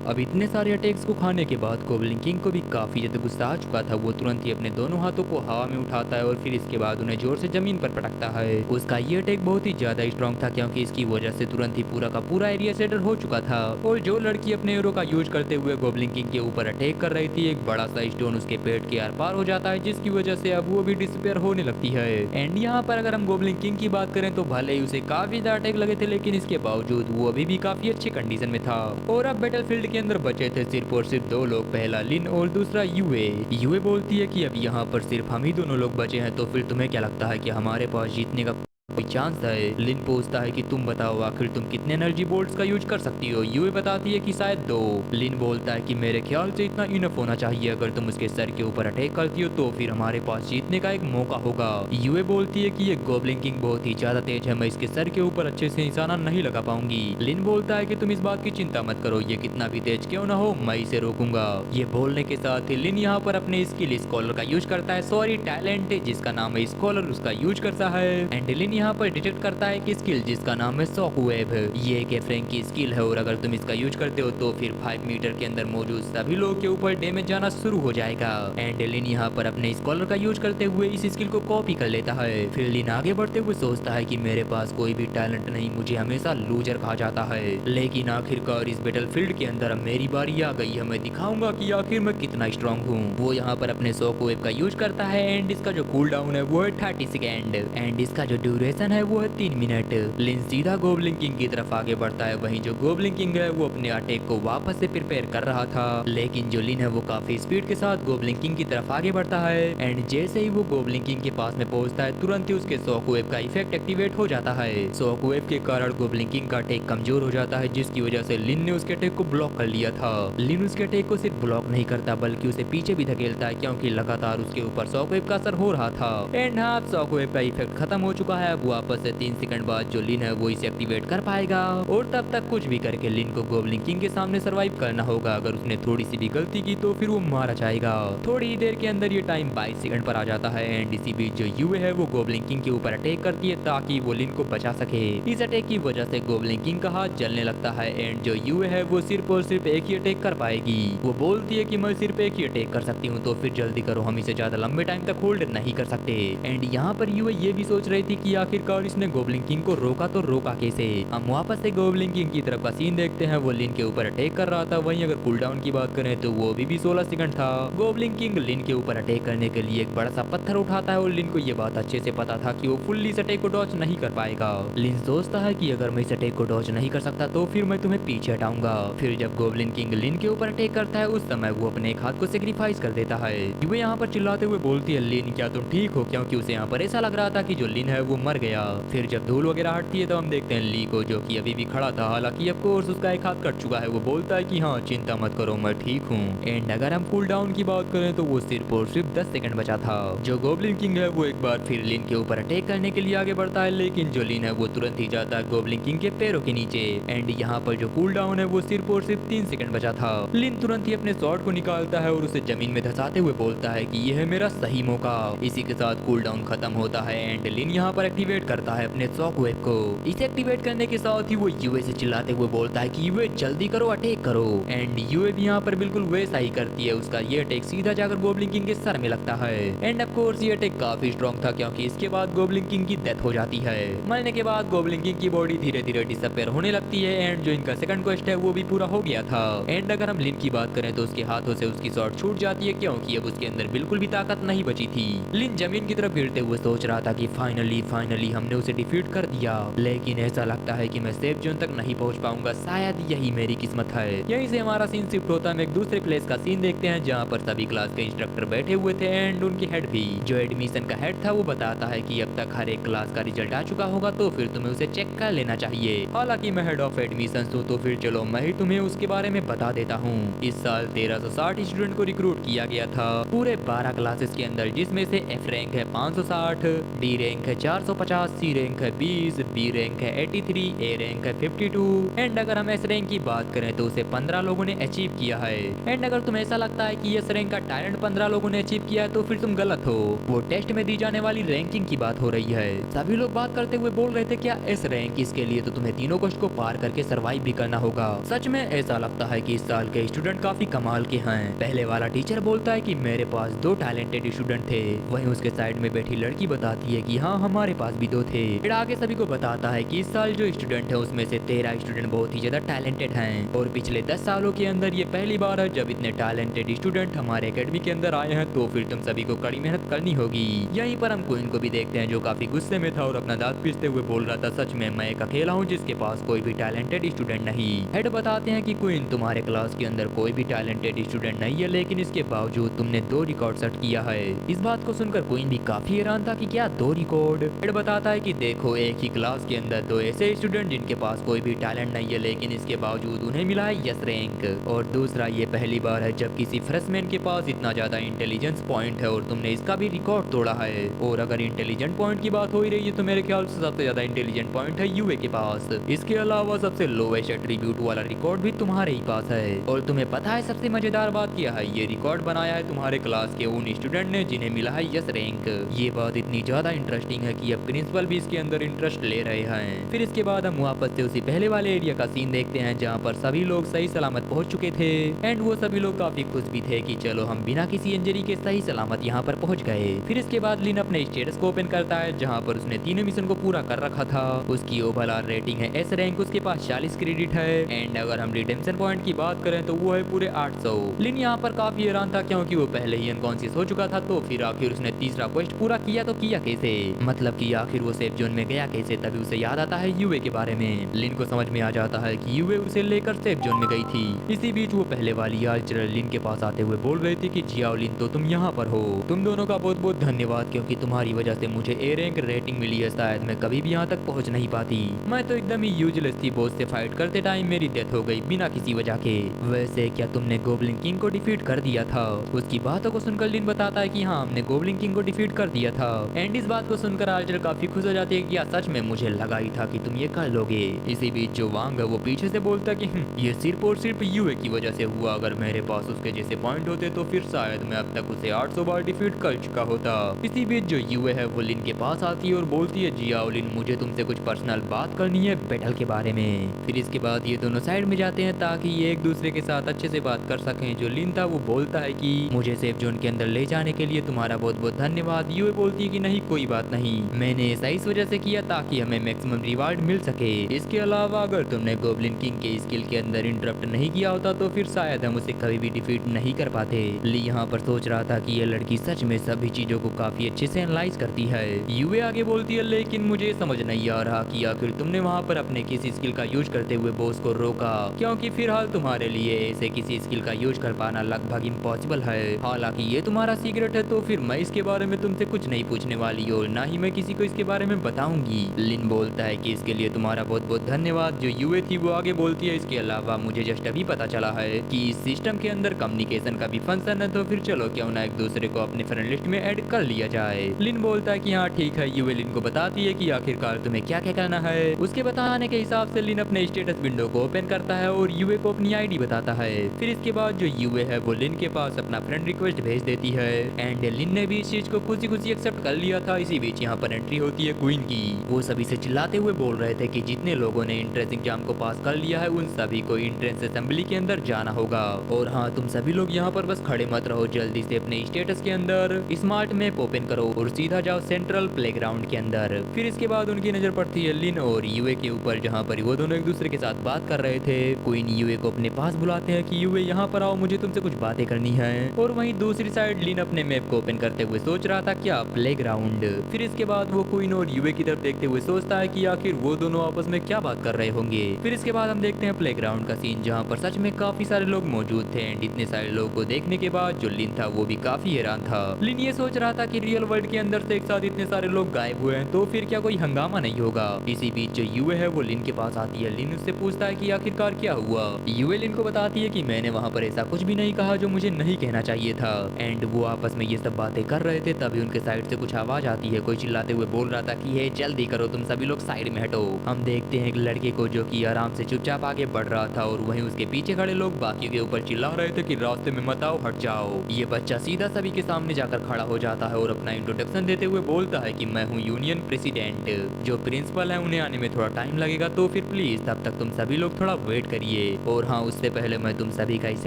अब इतने सारे अटैक्स को खाने के बाद गोब्लिन किंग को भी काफी ज्यादा गुस्सा आ चुका था। वो तुरंत ही अपने दोनों हाथों को हवा में उठाता है और फिर इसके बाद उन्हें जोर से जमीन पर पटकता है। उसका ये अटैक बहुत ही ज्यादा स्ट्रॉन्ग था, क्योंकि इसकी वजह से तुरंत ही पूरा पूरा का पूरा एरिया सेटल हो चुका था और जो लड़की अपने एरो का यूज करते हुए गोब्लिन किंग के ऊपर अटैक कर रही थी, एक बड़ा सा स्टोन उसके पेट के आर पार हो जाता है, जिसकी वजह से अब वो भी डिसअपियर होने लगती है। एंड यहाँ पर अगर हम गोब्लिन किंग की बात करें तो भले ही उसे काफी ज्यादा अटैक लगे थे, लेकिन इसके बावजूद वो अभी भी काफी अच्छी कंडीशन में था। और अब बैटलफील्ड के अंदर बचे थे सिर्फ और सिर्फ दो लोग, पहला लिन और दूसरा यूए। यूए बोलती है कि अब यहाँ पर सिर्फ हम ही दोनों लोग बचे हैं, तो फिर तुम्हें क्या लगता है कि हमारे पास जीतने का कोई चांस है? लिन पूछता है कि तुम बताओ आखिर तुम कितने एनर्जी बोल्ट्स का यूज कर सकती हो? यूए बताती है कि शायद 2। लिन बोलता है कि मेरे ख्याल से इतना इनफ होना चाहिए, अगर तुम उसके सर के ऊपर अटैक करती हो तो फिर हमारे पास जीतने का एक मौका होगा। यूए बोलती है कि ये गोब्लिन किंग बहुत ही ज्यादा तेज है, मैं इसके सर के ऊपर अच्छे से निशाना नहीं लगा पाऊंगी। लिन बोलता है कि तुम इस बात की चिंता मत करो, ये कितना भी तेज क्यों ना हो मैं इसे रोकूंगा। ये बोलने के साथ ही लिन यहाँ पर अपने स्किल स्कॉलर का यूज करता है, सॉरी टैलेंट जिसका नाम है स्कॉलर, उसका यूज करता है। एंड लिन यहाँ पर डिटेक्ट करता है कि स्किल जिसका नाम है शॉक वेव, ये एक फ्रैंक की स्किल है और अगर तुम इसका यूज करते हो तो फिर 5 मीटर के अंदर मौजूद सभी लोगों के ऊपर डैमेज जाना शुरू हो जाएगा। एंड लिन यहाँ पर अपने स्कॉलर का यूज करते हुए इस स्किल को कॉपी कर लेता है। फिर लिन आगे बढ़ते हुए सोचता है कि मेरे पास कोई भी टैलेंट नहीं, मुझे हमेशा लूजर कहा जाता है, लेकिन आखिरकार इस बैटलफील्ड के अंदर अब मेरी बारी आ गई है, मैं दिखाऊंगा कि आखिर मैं कितना स्ट्रांग हूँ। वो यहाँ पर अपने शॉक वेव का यूज करता है एंड इसका जो कूल डाउन है वो है 30 सेकेंड एंड इसका जो ड्यूरेशन है वो है 3 मिनट। लिन सीधा गोब्लिन किंग की तरफ आगे बढ़ता है, वहीं जो गोब्लिन किंग है वो अपने अटैक को वापस से प्रिपेयर कर रहा था, लेकिन जो लिन है वो काफी स्पीड के साथ गोब्लिन किंग की तरफ आगे बढ़ता है। एंड जैसे ही वो गोब्लिन किंग के पास में पहुंचता है, तुरंत ही उसके शॉक वेव का इफेक्ट एक्टिवेट हो जाता है। शॉक वेव के कारण गोब्लिन किंग का अटैक कमजोर हो जाता है, जिसकी वजह से लिन ने उसके अटैक को ब्लॉक कर लिया था। लिन उसके अटैक को सिर्फ ब्लॉक नहीं करता बल्कि उसे पीछे भी धकेलता है, क्योंकि लगातार उसके ऊपर शॉक वेव का असर हो रहा था। एंड हाँ, शॉक वेव का इफेक्ट खत्म हो चुका है। अब वापस से 3 सेकंड बाद जो लिन है वो इसे एक्टिवेट कर पाएगा और तब तक कुछ भी करके लिन को गोब्लिन किंग के सामने सरवाइव करना होगा। अगर उसने थोड़ी सी भी गलती की तो फिर वो मारा जाएगा। थोड़ी ही देर के अंदर ये टाइम 22 सेकंड पर आ जाता है एंड इसी बीच जो यूए है वो गोब्लिन किंग के ऊपर अटैक करती है ताकि वो लिन को बचा सके। इस अटैक की वजह से गोब्लिन किंग का हाथ जलने लगता है एंड जो यूए है वो सिर्फ और सिर्फ एक ही अटैक कर पाएगी। वो बोलती है कि मैं सिर्फ एक ही अटैक कर सकती हूँ, तो फिर जल्दी करो, हम इसे ज्यादा लंबे टाइम तक होल्ड नहीं कर सकते। एंड यहाँ पर यूए ये भी सोच रही थी कि आखिरकार इसने गोब्लिन किंग को रोका तो रोका कैसे। हम वापस से गोब्लिन किंग की तरफ का सीन देखते हैं, वो लिन के ऊपर अटैक कर रहा था। वहीं अगर कूल डाउन की बात करें तो वो भी 16 सेकंड था। गोब्लिन किंग लिन के ऊपर अटैक करने के लिए एक बड़ा सा पत्थर उठाता है और लिन को ये बात अच्छे से पता था कि वो फुल्ली इस अटैक को डॉज नहीं कर पाएगा। लिन सोचता है कि अगर मैं इस अटैक को डॉज नहीं कर सकता तो फिर मैं तुम्हें पीछे हटाऊंगा। फिर जब गोब्लिन किंग लिन के ऊपर अटैक करता है उस समय वो अपने एक हाथ को सेक्रीफाइस कर देता है। वो यहाँ पर चिल्लाते हुए बोलती है, लिन क्या तुम ठीक हो? क्योंकि उसे यहाँ पर ऐसा लग रहा था कि जो लिन है वो मर गया। फिर जब धूल वगैरह हटती है तो हम देखते हैं ली को, जो कि अभी भी खड़ा था, हालांकि ऑफ कोर्स उसका एक हाथ कट चुका है। वो बोलता है कि हाँ चिंता मत करो, मैं ठीक हूँ। एंड अगर हम कूल डाउन की बात करें तो वो सिर्फ और सिर्फ 10 सेकंड बचा था। जो गोब्लिन किंग है वो एक बार फिर लिन के ऊपर अटैक करने के लिए आगे बढ़ता है, लेकिन जो लिन है वो तुरंत ही जाता है गोब्लिन किंग के पैरों के नीचे। एंड यहाँ पर जो कूल डाउन है वो सिर्फ और सिर्फ 3 सेकंड बचा था। लिन तुरंत ही अपने स्वॉर्ड को निकालता है और उसे जमीन में धंसाते हुए बोलता है कि यह है मेरा सही मौका। इसी के साथ कूल डाउन खत्म होता है एंड लिन यहाँ पर एक्टिवेट करता है अपने शॉक वेव को। इसे एक्टिवेट करने के साथ ही वो यूए से चिल्लाते हुए बोलता है कि यूए जल्दी करो, अटैक करो। एंड यूए भी यहाँ पर बिल्कुल वैसा ही करती है, उसका ये अटैक सीधा जाकर गोब्लिन किंग के सर में लगता है। एंड ऑफ कोर्स ये अटैक काफी स्ट्रॉन्ग था, क्योंकि इसके बाद गोब्लिन किंग की डेथ हो जाती है। मरने के बाद गोब्लिन किंग की बॉडी धीरे धीरे डिसअपेयर होने लगती है एंड जो इनका सेकंड क्वेस्ट है वो भी पूरा हो गया था। एंड अगर हम लिन की बात करें तो उसके हाथों से उसकी शॉट छूट जाती है, क्योंकि अब उसके अंदर बिल्कुल भी ताकत नहीं बची थी। लिन जमीन की तरफ गिरते हुए सोच रहा था कि फाइनली हमने उसे डिफीट कर दिया, लेकिन ऐसा लगता है कि मैं सेफ जोन तक नहीं पहुंच पाऊंगा, शायद यही मेरी किस्मत है। यहीं से हमारा सीन शिफ्ट होता है, हम एक दूसरे प्लेस का सीन देखते हैं जहाँ पर सभी क्लास के इंस्ट्रक्टर बैठे हुए थे एंड उनके हेड भी। जो एडमिशन का हेड था वो बताता है कि अब तक हर एक क्लास का रिजल्ट आ चुका होगा, तो फिर तुम्हें उसे चेक कर लेना चाहिए। हालांकि मैं हेड ऑफ एडमिशन हूँ, तो फिर चलो मैं ही तुम्हें उसके बारे में बता देता हूँ। इस साल 1360 स्टूडेंट को रिक्रूट किया गया था पूरे 12 क्लासेस के अंदर, जिसमें से एफ रैंक है 560, डी रैंक है 450, सी रैंक है 20, बी रैंक है 83, ए रैंक है 52 एंड अगर हम एस रैंक की बात करें तो उसे 15 लोगों ने अचीव किया है। एंड अगर तुम्हें ऐसा लगता है कि एस रैंक का टैलेंट 15 लोगों ने अचीव किया है तो फिर तुम गलत हो। वो टेस्ट में दी जाने वाली रैंकिंग की बात हो रही है। सभी लोग बात करते हुए बोल रहे थे क्या एस रैंक, इसके लिए तो तुम्हें तीनों क्वेश्चन को पार करके सरवाइव भी करना होगा। सच में ऐसा लगता है कि इस साल के स्टूडेंट काफी कमाल के हैं। पहले वाला टीचर बोलता है कि मेरे पास 2 टैलेंटेड स्टूडेंट थे, वहीं उसके साइड में बैठी लड़की बताती है कि हाँ हमारे पास भी 2 थे। फिर आगे सभी को बताता है कि इस साल जो स्टूडेंट है उसमें से 13 स्टूडेंट बहुत ही ज्यादा टैलेंटेड हैं और पिछले 10 सालों के अंदर ये पहली बार है जब इतने टैलेंटेड स्टूडेंट हमारे एकेडमी के अंदर आए हैं, तो फिर तुम सभी को कड़ी मेहनत करनी होगी। यहीं पर हम क्वीन को भी देखते हैं जो काफी गुस्से में था और अपना दांत पीसते हुए बोल रहा था, सच में मैं एक अकेला हूँ जिसके पास कोई भी टैलेंटेड स्टूडेंट नहीं। हेड बताते हैं कि क्वीन तुम्हारे क्लास के अंदर कोई भी टैलेंटेड स्टूडेंट नहीं है, लेकिन इसके बावजूद तुमने 2 रिकॉर्ड सेट किया है। इस बात को सुनकर क्वीन भी काफी हैरान था कि क्या 2 रिकॉर्ड। हेड बताता है कि देखो एक ही क्लास के अंदर 2 ऐसे स्टूडेंट जिनके पास कोई भी टैलेंट नहीं है, लेकिन इसके बावजूद उन्हें मिला है यस रैंक। और दूसरा ये पहली बार है जब किसी फ्रेशमैन के पास इतना ज्यादा इंटेलिजेंस पॉइंट है और तुमने इसका भी रिकॉर्ड तोड़ा है। और अगर इंटेलिजेंट पॉइंट की बात हो ही रही है तो मेरे ख्याल से सबसे ज्यादा इंटेलिजेंट पॉइंट है यूए के पास। इसके अलावा सबसे लोवेस्ट एट्रीब्यूट वाला रिकॉर्ड भी तुम्हारे ही पास है। और तुम्हें पता है सबसे मजेदार बात क्या है, ये रिकॉर्ड बनाया है तुम्हारे क्लास के उन स्टूडेंट ने जिन्हें मिला है यस रैंक। ये बात इतनी ज्यादा इंटरेस्टिंग है कि अब प्रिंसिपल भी इसके अंदर इंटरेस्ट ले रहे हैं। फिर इसके बाद हम वापस से उसी पहले वाले एरिया का सीन देखते हैं जहाँ पर सभी लोग सही सलामत पहुंच चुके थे एंड वो सभी लोग काफी खुश भी थे कि चलो हम बिना किसी इंजरी के सही सलामत यहाँ पर पहुंच गए। फिर इसके बाद लिन अपने स्टेटस को ओपन करता है जहाँ पर उसने तीनों मिशन को पूरा कर रखा था। उसकी ओवरऑल रेटिंग है एस रैंक, उसके पास 40 क्रेडिट है एंड अगर हम रिडेम्पशन पॉइंट की बात करें तो वो है पूरे 800। लिन यहाँ पर काफी हैरान था क्योंकि वो पहले ही अनकॉन्शियस हो चुका था, तो फिर आखिर उसने तीसरा क्वेस्ट पूरा किया तो किया कैसे, मतलब कि आखिर वो सेफ जोन में गया कैसे। तभी उसे याद आता है यूए के बारे में। लिन को समझ में आ जाता है कि यूए उसे लेकर सेफ जोन में गई थी। इसी बीच वो पहले वाली आर्चर लिन के पास आते हुए बोल रही थी कि जियाओ लिन तो तुम यहाँ पर हो, तुम दोनों का बहुत बहुत धन्यवाद क्योंकि तुम्हारी वजह से मुझे ए रैंक रेटिंग मिली है, शायद मैं कभी भी यहाँ तक पहुँच नहीं पाती। मैं तो एकदम ही यूजलेस थी, बॉस से फाइट करते टाइम मेरी डेथ हो गई बिना किसी वजह के। वैसे क्या तुमने गोब्लिन किंग को डिफीट कर दिया था? उसकी बातों को सुनकर लिन बताता है कि हाँ हमने गोब्लिन किंग को डिफीट कर दिया था एंड इस बात को सुनकर आर्चर काफी खुश हो जाती है कि सच में मुझे लगा ही था कि तुम ये कर लोगे। इसी बीच जो वांग है वो पीछे से बोलता है कि ये सिर्फ और सिर्फ यूए की वजह से हुआ, अगर मेरे पास उसके जैसे पॉइंट होते तो फिर शायद मैं अब तक उसे 800 बार डिफीट कर चुका होता। इसी बीच जो यूए है वो लिन के पास आती है और बोलती है जियाओ लिन मुझे तुमसे कुछ पर्सनल बात करनी है बैटल के बारे में। फिर इसके बाद ये दोनों साइड में जाते हैं ताकि ये एक दूसरे के साथ अच्छे से बात कर सकें। जो लिन था वो बोलता है कि मुझे सेफ जोन के अंदर ले जाने के लिए तुम्हारा बहुत बहुत धन्यवाद। यूए बोलती है कि नहीं कोई बात नहीं, मैंने ऐसा इस वजह से किया ताकि हमें मैक्सिमम रिवार्ड मिल सके। इसके अलावा अगर तुमने गोब्लिन किंग के स्किल के अंदर इंटरप्ट नहीं किया होता तो फिर शायद हम उसे कभी भी डिफीट नहीं कर पाते। ली यहाँ पर सोच रहा था कि ये लड़की सच में सभी चीजों को काफी अच्छे से एनालाइज करती है। यूए आगे बोलती है लेकिन मुझे समझ नहीं आ रहा कि आखिर तुमने वहाँ पर अपने किसी स्किल का यूज करते हुए बॉस को रोका, क्योंकि फिलहाल तुम्हारे लिए ऐसे किसी स्किल का यूज कर पाना लगभग इम्पॉसिबल है। हालांकि ये तुम्हारा सीक्रेट है तो फिर मैं इसके बारे में तुमसे कुछ नहीं पूछने वाली और ना ही मैं किसी को इसके बारे में बताऊंगी। लिन बोलता है कि इसके लिए तुम्हारा बहुत बहुत धन्यवाद। जो यूए थी वो आगे बोलती है इसके अलावा मुझे जस्ट अभी पता चला है कि इस सिस्टम के अंदर कम्युनिकेशन का भी फंक्शन है, तो फिर चलो क्यों ना एक दूसरे को अपने फ्रेंड लिस्ट में ऐड कर लिया जाए। लिन बोलता है कि हाँ ठीक है। यूए लिन को बताती है कि आखिरकार तुम्हें क्या क्या करना है। उसके बताने के हिसाब से लिन अपने स्टेटस विंडो को ओपन करता है और यूए को अपनी आईडी बताता है। फिर इसके बाद जो यूए है वो लिन के पास अपना फ्रेंड रिक्वेस्ट भेज देती है एंड लिन ने भी इस चीज को खुशी खुशी एक्सेप्ट कर लिया था। इसी बीच यहाँ पर एंट्री होती है क्वीन की। वो सभी से चिल्लाते हुए बोल रहे थे कि जितने लोगों ने एंट्रेंस एग्जाम को पास कर लिया है उन सभी को एंट्रेंस असेंबली के अंदर जाना होगा। और हाँ तुम सभी लोग यहाँ पर बस खड़े मत रहो, जल्दी से अपने स्टेटस के अंदर स्मार्ट मैप ओपन करो और सीधा जाओ सेंट्रल प्लेग्राउंड के अंदर। फिर इसके बाद उनकी नजर पड़ती है लिन और यूए के ऊपर जहाँ पर वो दोनों एक दूसरे के साथ बात कर रहे थे। क्वीन यूए को अपने पास बुलाते हैं कि यूए यहाँ पर आओ, मुझे तुमसे कुछ बातें करनी है। और वहीं दूसरी साइड लिन अपने मैप को ओपन करते हुए सोच रहा था क्या प्लेग्राउंड। फिर इसके बाद वो क्वीन और यूए की तरफ देखते हुए सोचता है कि आखिर वो दोनों आपस में क्या बात कर रहे होंगे। फिर इसके बाद हम देखते हैं प्लेग्राउंड का सीन जहाँ पर सच में काफी सारे लोग मौजूद थे एंड इतने सारे लोगों को देखने के बाद जो लिन था वो भी काफी हैरान था। लिन ये सोच रहा था कि रियल वर्ल्ड के अंदर से एक साथ इतने सारे लोग गायब हुए हैं तो फिर क्या कोई हंगामा नहीं होगा। इसी बीच जो यूए है वो लिन के पास आती है। लिन उससे पूछता है कि आखिरकार क्या हुआ। यूए लिन को बताती है कि मैंने वहाँ पर ऐसा कुछ भी नहीं कहा जो मुझे नहीं कहना चाहिए था एंड वो आपस में ये सब बातें कर रहे थे तभी उनके साइड से कुछ आवाज आती है। कोई चिल्लाते हुए बोल रहा था कि हे जल्दी करो, तुम सभी लोग साइड में हटो। हम देखते हैं एक लड़के को जो कि आराम से चुपचाप आगे बढ़ रहा था और वहीं उसके पीछे खड़े लोग बाकी के ऊपर चिल्ला रहे थे कि रास्ते में मत आओ, हट जाओ। ये बच्चा सीधा सभी के सामने जाकर खड़ा हो जाता है और अपना इंट्रोडक्शन देते हुए बोलता है कि मैं हूँ यूनियन प्रेसिडेंट। जो प्रिंसिपल है उन्हें आने में थोड़ा टाइम लगेगा तो फिर प्लीज तब तक तुम सभी लोग थोड़ा वेट करिए। और हाँ उससे पहले मैं तुम सभी का इस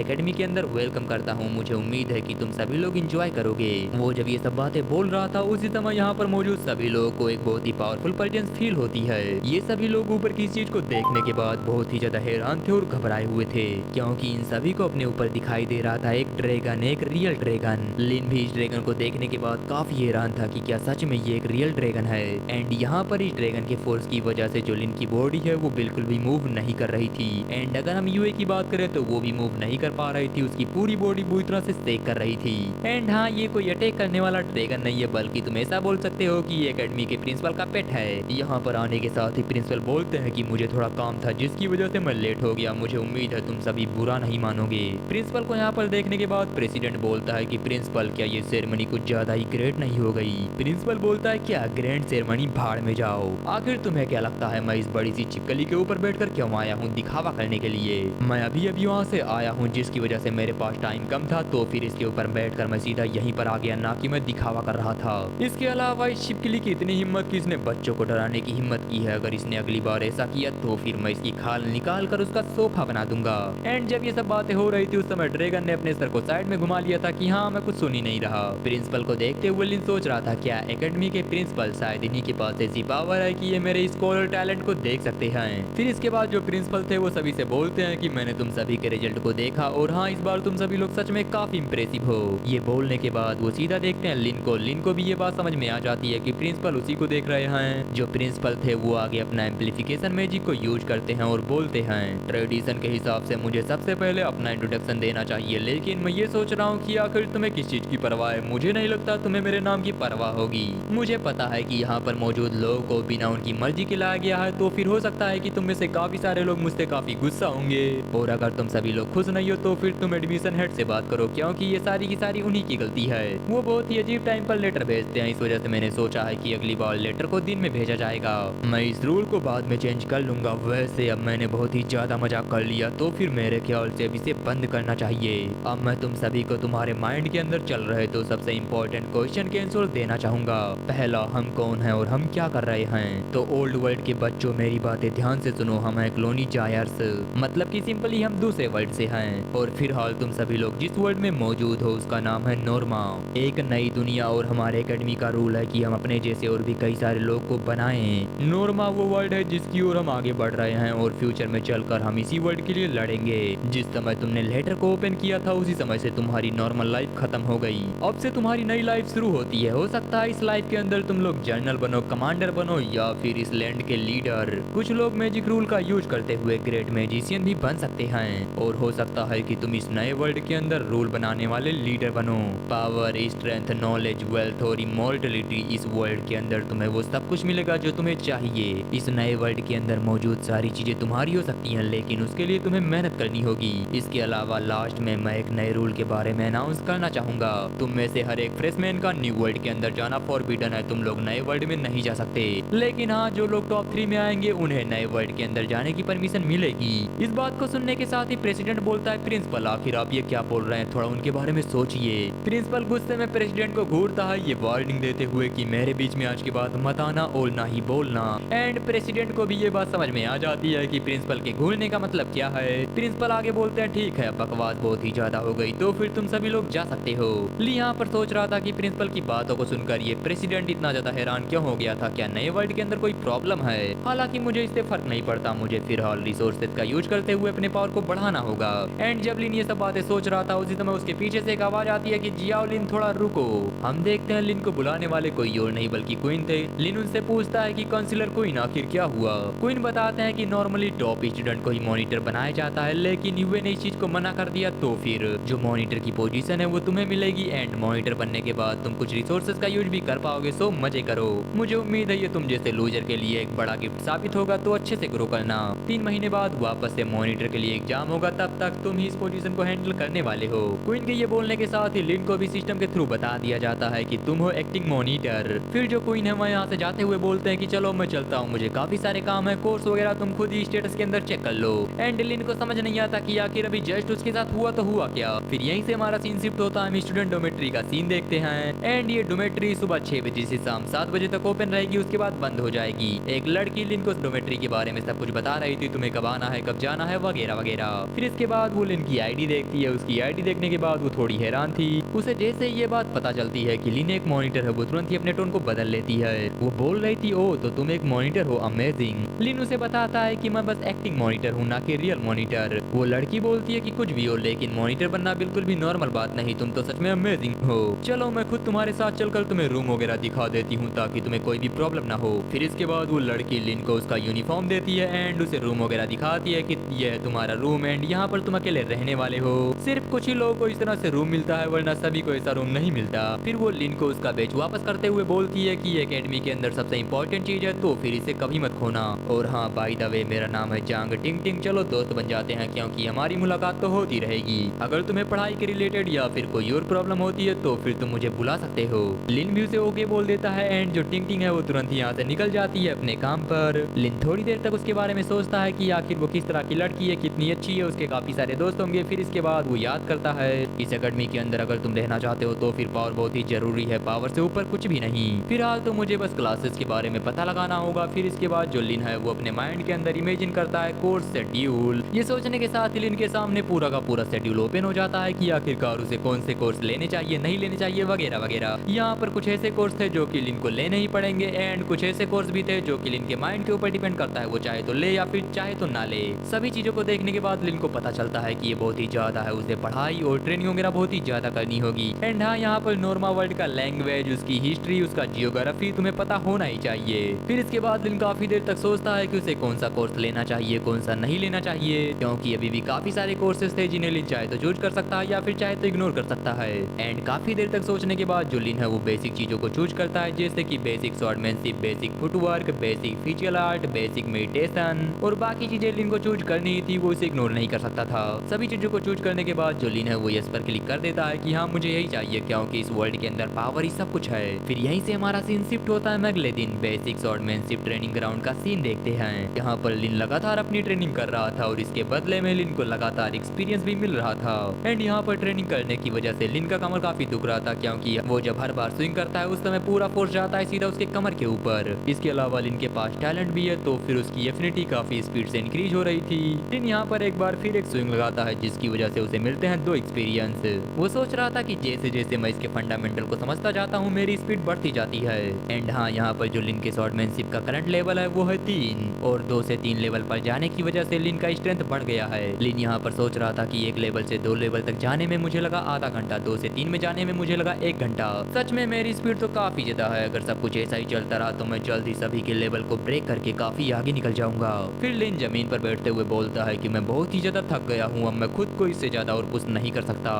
एकेडमी के अंदर वेलकम करता हूँ। मुझे उम्मीद है कि तुम सभी लोग एंजॉय करोगे। वो जब ये सब बातें बोल रहा था उसी समय यहाँ पर मौजूद सभी लोगों को एक बहुत ही पावरफुल प्रेजेंस फील होती है। ये सभी लोग ऊपर की चीज को देखने के बाद बहुत ही ज्यादा हैरान थे और घबराए हुए थे, क्योंकि इन सभी को अपने ऊपर दिखाई दे रहा था एक ड्रैगन, एक रियल ड्रैगन। लिन भी इस ड्रैगन को देखने के बाद काफी हैरान था कि क्या सच में ये एक रियल ड्रैगन है। एंड यहाँ पर इस ड्रैगन के फोर्स की वजह से जो लिन की बॉडी है वो बिल्कुल भी मूव नहीं कर रही थी। एंड अगर हम यूए की बात करें तो वो भी मूव नहीं कर पा रही थी, उसकी पूरी बॉडी बुरी तरह से शेक कर रही थी। एंड हाँ, ये कोई अटैक करने वाला ड्रैगन नहीं है, बल्कि तुम ऐसा बोल सकते हो कि ये एकेडमी के प्रिंसिपल का पेट है। यहाँ पर आने के साथ ही प्रिंसिपल बोलते हैं कि मुझे थोड़ा काम था जिसकी वजह से मैं लेट हो गया, मुझे उम्मीद है तुम सभी बुरा नहीं मानोगे। प्रिंसिपल को यहाँ पर देखने के बाद प्रेसिडेंट बोलता है कि प्रिंसिपल क्या ये सेरेमनी कुछ ज्यादा ही ग्रेट नहीं हो गई। प्रिंसिपल बोलता है क्या ग्रैंड सेरेमनी, भाड़ में जाओ। आखिर तुम्हें क्या लगता है मैं इस बड़ी सी छिपकली के ऊपर बैठकर क्यों आया हूँ? दिखावा करने के लिए। मैं अभी अभी वहाँ से आया हूँ जिसकी वजह से मेरे पास टाइम कम था, तो फिर इसके ऊपर बैठकर मैं सीधा यहीं पर आ गया, ना कि मैं दिखावा कर रहा था। इसके अलावा इस छिपकली की इतनी हिम्मत कि इसने बच्चों को डराने की हिम्मत की है। अगर इसने अगली बार ऐसा किया तो फिर मैं इसकी खाल निकाल कर उसका सोफा बना दूंगा। एंड जब ये सब बातें हो रही थी उस समय ड्रैगन ने अपने सर को साइड में घुमा लिया था कि हाँ मैं कुछ सुन ही नहीं रहा। प्रिंसिपल को देखते हुए लिन सोच रहा था क्या एकेडमी के प्रिंसिपल शायद इन्हीं के पास ऐसी पावर है कि ये मेरे स्कॉलर टैलेंट को देख सकते हैं। फिर इसके बाद जो प्रिंसिपल थे वो सभी से बोलते हैं कि मैंने तुम सभी के रिजल्ट को देखा और हाँ, इस बार तुम सभी लोग सच में काफी इंप्रेसिव हो। ये बोलने के बाद वो सीधा देखते हैं लिन को। लिन को भी ये बात समझ में आ जाती है कि प्रिंसिपल उसी को देख रहे हैं। जो प्रिंसिपल थे वो आगे अपना एम्पलीफिकेशन मैजिक को यूज करते हैं और बोलते हैं ट्रेडिशन के हिसाब से मुझे सबसे पहले अपना इंट्रोडक्शन देना चाहिए, लेकिन मैं ये सोच रहा हूँ कि आखिर तुम्हें किस चीज की परवाह है? मुझे नहीं लगता तुम्हें मेरे नाम की परवाह होगी। मुझे पता है कि यहाँ पर मौजूद लोगों को बिना उनकी मर्जी के लाया गया है, तो फिर हो सकता है कि तुम में से काफी सारे लोग मुझसे काफी गुस्सा होंगे, और अगर तुम सभी लोग खुश नहीं हो तो फिर तुम एडमिशन हेड से बात करो, क्योंकि ये सारी की सारी उन्हीं की गलती है। वो बहुत ही अजीब टाइम पर लेटर भेजते हैं, इस वजह से मैंने सोचा है कि अगली बार लेटर को दिन में भेजा जाएगा। मैं इस रूल को बाद में चेंज कर लूंगा। वैसे अब मैंने बहुत ही ज्यादा मजाक कर लिया, तो फिर मेरे ख्याल से अब इसे बंद करना चाहिए। अब मैं तुम सभी को तुम्हारे माइंड के अंदर चल रहे तो सबसे इम्पोर्टेंट क्वेश्चन के आंसर देना चाहूंगा। पहला, हम कौन है और हम क्या कर रहे हैं? तो ओल्ड वर्ल्ड के बच्चों मेरी बातें ध्यान से सुनो, हम हैं क्लोनी जायर्स, मतलब कि सिंपली हम दूसरे वर्ल्ड से हैं। और फिलहाल तुम सभी लोग जिस वर्ल्ड में मौजूद हो उसका नाम है नोर्मा, एक नई दुनिया। और हमारे एकेडमी का रूल है कि हम अपने जैसे और भी कई सारे लोग को बनाएं। नोर्मा वो वर्ल्ड है जिसकी ओर हम आगे बढ़ रहे हैं और फ्यूचर में चलकर हम इसी वर्ल्ड के लिए लड़ेंगे। जिस समय तुमने लेटर को ओपन किया था उसी समय से तुम्हारी नॉर्मल लाइफ खत्म हो गई। अब से तुम्हारी नई लाइफ शुरू होती है। हो सकता है इस लाइफ के अंदर तुम लोग जनरल बनो, कमांडर बनो, या फिर इस लैंड के लीडर। कुछ लोग मैजिक रूल का यूज करते हुए ग्रेट मैजिशियन भी बन सकते हैं, और हो सकता है कि तुम इस नए वर्ल्ड के अंदर रूल बनाने वाले लीडर बनो। पावर, स्ट्रेंथ, नॉलेज, वेल्थ और इमोर्टलिटी, इस वर्ल्ड के अंदर तुम्हें वो सब कुछ मिलेगा जो तुम्हें चाहिए। इस नए वर्ल्ड के अंदर मौजूद सारी चीजें तुम्हारी हो सकती हैं, लेकिन उसके लिए तुम्हें मेहनत करनी होगी। इसके अलावा लास्ट में मैं एक नए रूल के बारे में अनाउंस करना चाहूंगा। तुम में से हर एक फ्रेशमैन का न्यू वर्ल्ड के अंदर जाना फॉरबिडन है, तुम लोग नए वर्ल्ड में नहीं जा सकते। लेकिन हाँ, जो लोग टॉप 3 में आएंगे उन्हें नए वर्ल्ड के अंदर जाने की परमिशन मिलेगी। इस बात को सुनने के साथ ही प्रेसिडेंट बोलता है प्रिंसिपल आखिर आप ये क्या बोल रहे हैं, थोड़ा उनके बारे में सोचिए। प्रिंसिपल गुस्से में प्रेसिडेंट को घूरता है, ये वार्निंग देते हुए कि मेरे बीच में आज के बाद मत आना और ना ही बोलना। एंड प्रेसिडेंट को भी ये बात समझ में आ जाती है कि प्रिंसिपल के घूरने का मतलब क्या है। प्रिंसिपल आगे बोलते हैं ठीक है, बकवास बहुत ही ज्यादा हो गई, तो फिर तुम सभी लोग जा सकते हो। ली यहाँ पर सोच रहा था कि प्रिंसिपल की बातों को सुनकर ये प्रेसिडेंट इतना ज्यादा हैरान क्यों हो गया था, क्या नए वर्ल्ड के अंदर कोई प्रॉब्लम है। हालांकि मुझे इससे फर्क नहीं पड़ता, मुझे फिलहाल रिसोर्सेज का यूज करते हुए अपने पावर को बढ़ाना होगा। एंड जब लिन ये सब बातें सोच रहा था उसी समय उसके पीछे से एक आवाज आती है कि जियाओ लिन थोड़ा रुको। हम देखते हैं लिन को बुलाने वाले कोई और नहीं बल्कि क्वीन थे। लिन उनसे पूछता है कि काउंसिलर क्वीन आखिर क्या हुआ। क्वीन बताते हैं कि नॉर्मली टॉप स्टूडेंट को ही मॉनिटर बनाया जाता है, लेकिन यूए ने इस चीज को मना कर दिया, तो फिर जो मॉनिटर की पोजीशन है वो तुम्हें मिलेगी। एंड मॉनिटर बनने के बाद तुम कुछ रिसोर्सेज का यूज भी कर पाओगे, सो मजे करो। मुझे उम्मीद है ये तुम जैसे लूजर के लिए एक बड़ा गिफ्ट साबित होगा, तो अच्छे से ग्रो करना। 3 महीने बाद वापस से मॉनिटर के लिए एग्जाम होगा, तब तक तुम ही इस पोजीशन को हैंडल करने वाले हो। क्वीन के ये बोलने के साथ ही लिन को भी सिस्टम के थ्रू बता दिया जाता है कि तुम हो एक्टिंग मॉनिटर। फिर जो क्वीन है वह यहाँ से जाते हुए बोलते हैं कि चलो मैं चलता हूँ, मुझे काफी सारे काम है, कोर्स वगैरह तुम खुद ही स्टेटस के अंदर चेक कर लो। एंड लिन को समझ नहीं आता कि आखिर अभी जस्ट उसके साथ हुआ तो हुआ क्या। फिर यहीं से हमारा सीन शिफ्ट होता है, हम स्टूडेंट डोमेट्री का सीन देखते हैं। एंड ये डोमेट्री सुबह 6 बजे से शाम 7 बजे तक ओपन रहेगी, उसके बाद बंद हो जाएगी। एक लड़की लिन को डोमेट्री के बारे में सब कुछ बता रही थी, तुम्हें कब आना है, कब जाना है, वगैरह वगैरह। फिर इसके बाद वो लिन की आईडी देखती है। उसकी आईडी देखने के बाद वो थोड़ी हैरान थी। उसे जैसे ये बात पता चलती है कि लिन एक मॉनिटर है, वो तुरंत ही अपने टोन को बदल बदल लेती है। वो बोल रही थी, ओ तो तुम एक मॉनिटर हो, अमेजिंग। लिन उसे बताता है कि मैं बस एक्टिंग मॉनिटर हूँ, ना कि रियल मॉनिटर। वो लड़की बोलती है कि कुछ भी हो, लेकिन मॉनिटर बनना बिल्कुल भी नॉर्मल बात नहीं, तुम तो सच में अमेजिंग हो। चलो मैं खुद तुम्हारे साथ चलकर तुम्हें रूम वगैरह दिखा देती हूँ ताकि तुम्हें कोई भी प्रॉब्लम ना हो। फिर इसके बाद वो लड़की लिन को उसका यूनिफॉर्म देती है एंड उसे रूम वगैरह दिखाती है कि यह है तुम्हारा रूम एंड यहाँ पर तुम अकेले रहने वाले हो। सिर्फ कुछ ही लोगों को इस तरह से रूम मिलता है, वरना सभी को ऐसा रूम नहीं मिलता। फिर वो लिन को उसका बैच वापस करते हुए बोलती है कि एकेडमी के अंदर सबसे इंपॉर्टेंट चीज है, तो फिर इसे कभी मत खोना। और हाँ, बाय द वे मेरा नाम है जांग टिंग टिंग, चलो दोस्त बन जाते हैं क्योंकि हमारी मुलाकात तो होती रहेगी। अगर तुम्हें पढ़ाई के रिलेटेड या फिर कोई और प्रॉब्लम होती है तो फिर तुम मुझे बुला सकते हो। लिन भी उसे ओके बोल देता है एंड जो टिंग टिंग है वो तुरंत यहाँ से निकल जाती है अपने काम पर। लिन थोड़ी देर तक उसके बारे में सोचता है कि आखिर वो किस तरह की लड़की है, कितनी अच्छी है, उसके काफी सारे दोस्त होंगे। फिर इसके बाद वो याद करता है इस एकेडमी के अंदर अगर तुम रहना चाहते हो तो फिर पावर बहुत ही जरूरी है, पावर से ऊपर कुछ भी नहीं। फिलहाल तो मुझे बस क्लासेस के बारे में पता लगाना होगा। फिर इसके बाद जो लिन है वो अपने माइंड के अंदर इमेजिन करता है कोर्स शेड्यूल। ये सोचने के साथ लिन के सामने पूरा का पूरा शेड्यूल ओपन हो जाता है कि आखिरकार उसे कौन से कोर्स लेने चाहिए, नहीं लेने चाहिए, वगैरह वगैरह। यहाँ पर कुछ ऐसे कोर्स थे जो कि लिन को लेने ही पड़ेंगे एंड कुछ ऐसे कोर्स भी थे जो कि लिन के माइंड के ऊपर डिपेंड करता है, वो चाहे तो ले या फिर चाहे तो ना ले। सभी चीजों को देखने के बाद लिन को पता चलता है कि ये बहुत ही ज्यादा है, उसे पढ़ाई और ट्रेनिंग वगैरह बहुत ही ज्यादा करनी होगी। एंड हाँ, यहाँ पर नॉर्मा वर्ल्ड का लैंग्वेज, उसकी हिस्ट्री, उसका जियोग्राफी तुम्हें पता होना ही चाहिए। फिर इसके बाद लिन काफी देर तक सोचता है कि उसे कौन सा कोर्स लेना चाहिए, कौन सा नहीं लेना चाहिए, क्योंकि अभी भी काफी सारे कोर्सेज थे जिन्हें लिन चाहे तो चूज कर सकता है या फिर चाहे तो इग्नोर कर सकता है। एंड काफी देर तक सोचने के बाद जो लिन है वो बेसिक चीजों को चूज करता है, जैसे कि basic swordsmanship, basic footwork, basic physical art, basic meditation और बाकी चीजें लिन को चूज करनी ही थी, वो इसे इग्नोर नहीं कर सकता था। सभी चीजों को चूज करने के बाद जो लिन है वो यस पर क्लिक कर देता है कि हाँ मुझे यही चाहिए, क्योंकि इस वर्ल्ड के अंदर पावर ही सब कुछ है। फिर यहीं से हमारा सीन शिफ्ट होता है अगले दिन। बेसिक स्वॉर्डमैनशिप ट्रेनिंग ग्राउंड का सीन देखते हैं। यहाँ पर लिन लगातार अपनी ट्रेनिंग कर रहा था और इसके बदले में लिन को लगातार एक्सपीरियंस भी मिल रहा था। एंड यहाँ पर ट्रेनिंग करने की वजह से लिन का कमर काफी दुख रहा था, क्योंकि वो जब हर बार स्विंग करता है उस समय पूरा फोर्स जाता है सीधा उसके कमर के ऊपर। इसके अलावा लिन के पास टैलेंट भी है, तो फिर उसकी एफिनिटी काफी स्पीड से इंक्रीज हो रही थी। लिन यहाँ पर एक बार फिर एक स्विंग लगाता है, जिसकी वजह से उसे मिलते हैं 2 एक्सपीरियंस। वो सोच रहा था कि जैसे जैसे मैं इसके फंडामेंटल को समझता जाता हूँ मेरी स्पीड बढ़ती जाती है। एंड हाँ, यहाँ पर जो लिन के स्वॉर्डमैनशिप का करंट लेवल है वो है 3 और 2 से 3 लेवल पर जाने की वजह से लिन का स्ट्रेंथ बढ़ गया है। लिन यहाँ पर सोच रहा था कि 1 लेवल से 2 लेवल तक जाने में मुझे लगा आधा घंटा, 2 से 3 में जाने में मुझे लगा 1 घंटा। सच में मेरी स्पीड तो काफी ज्यादा है, अगर सब कुछ ऐसा ही चलता रहा तो मैं जल्द ही सभी के लेवल को ब्रेक करके काफी आगे निकल जाऊंगा। फिर लिन जमीन पर बैठते हुए बोलता है कि मैं बहुत ही ज्यादा थक गया हूँ, अब मैं खुद को इससे ज्यादा और पुश नहीं कर सकता।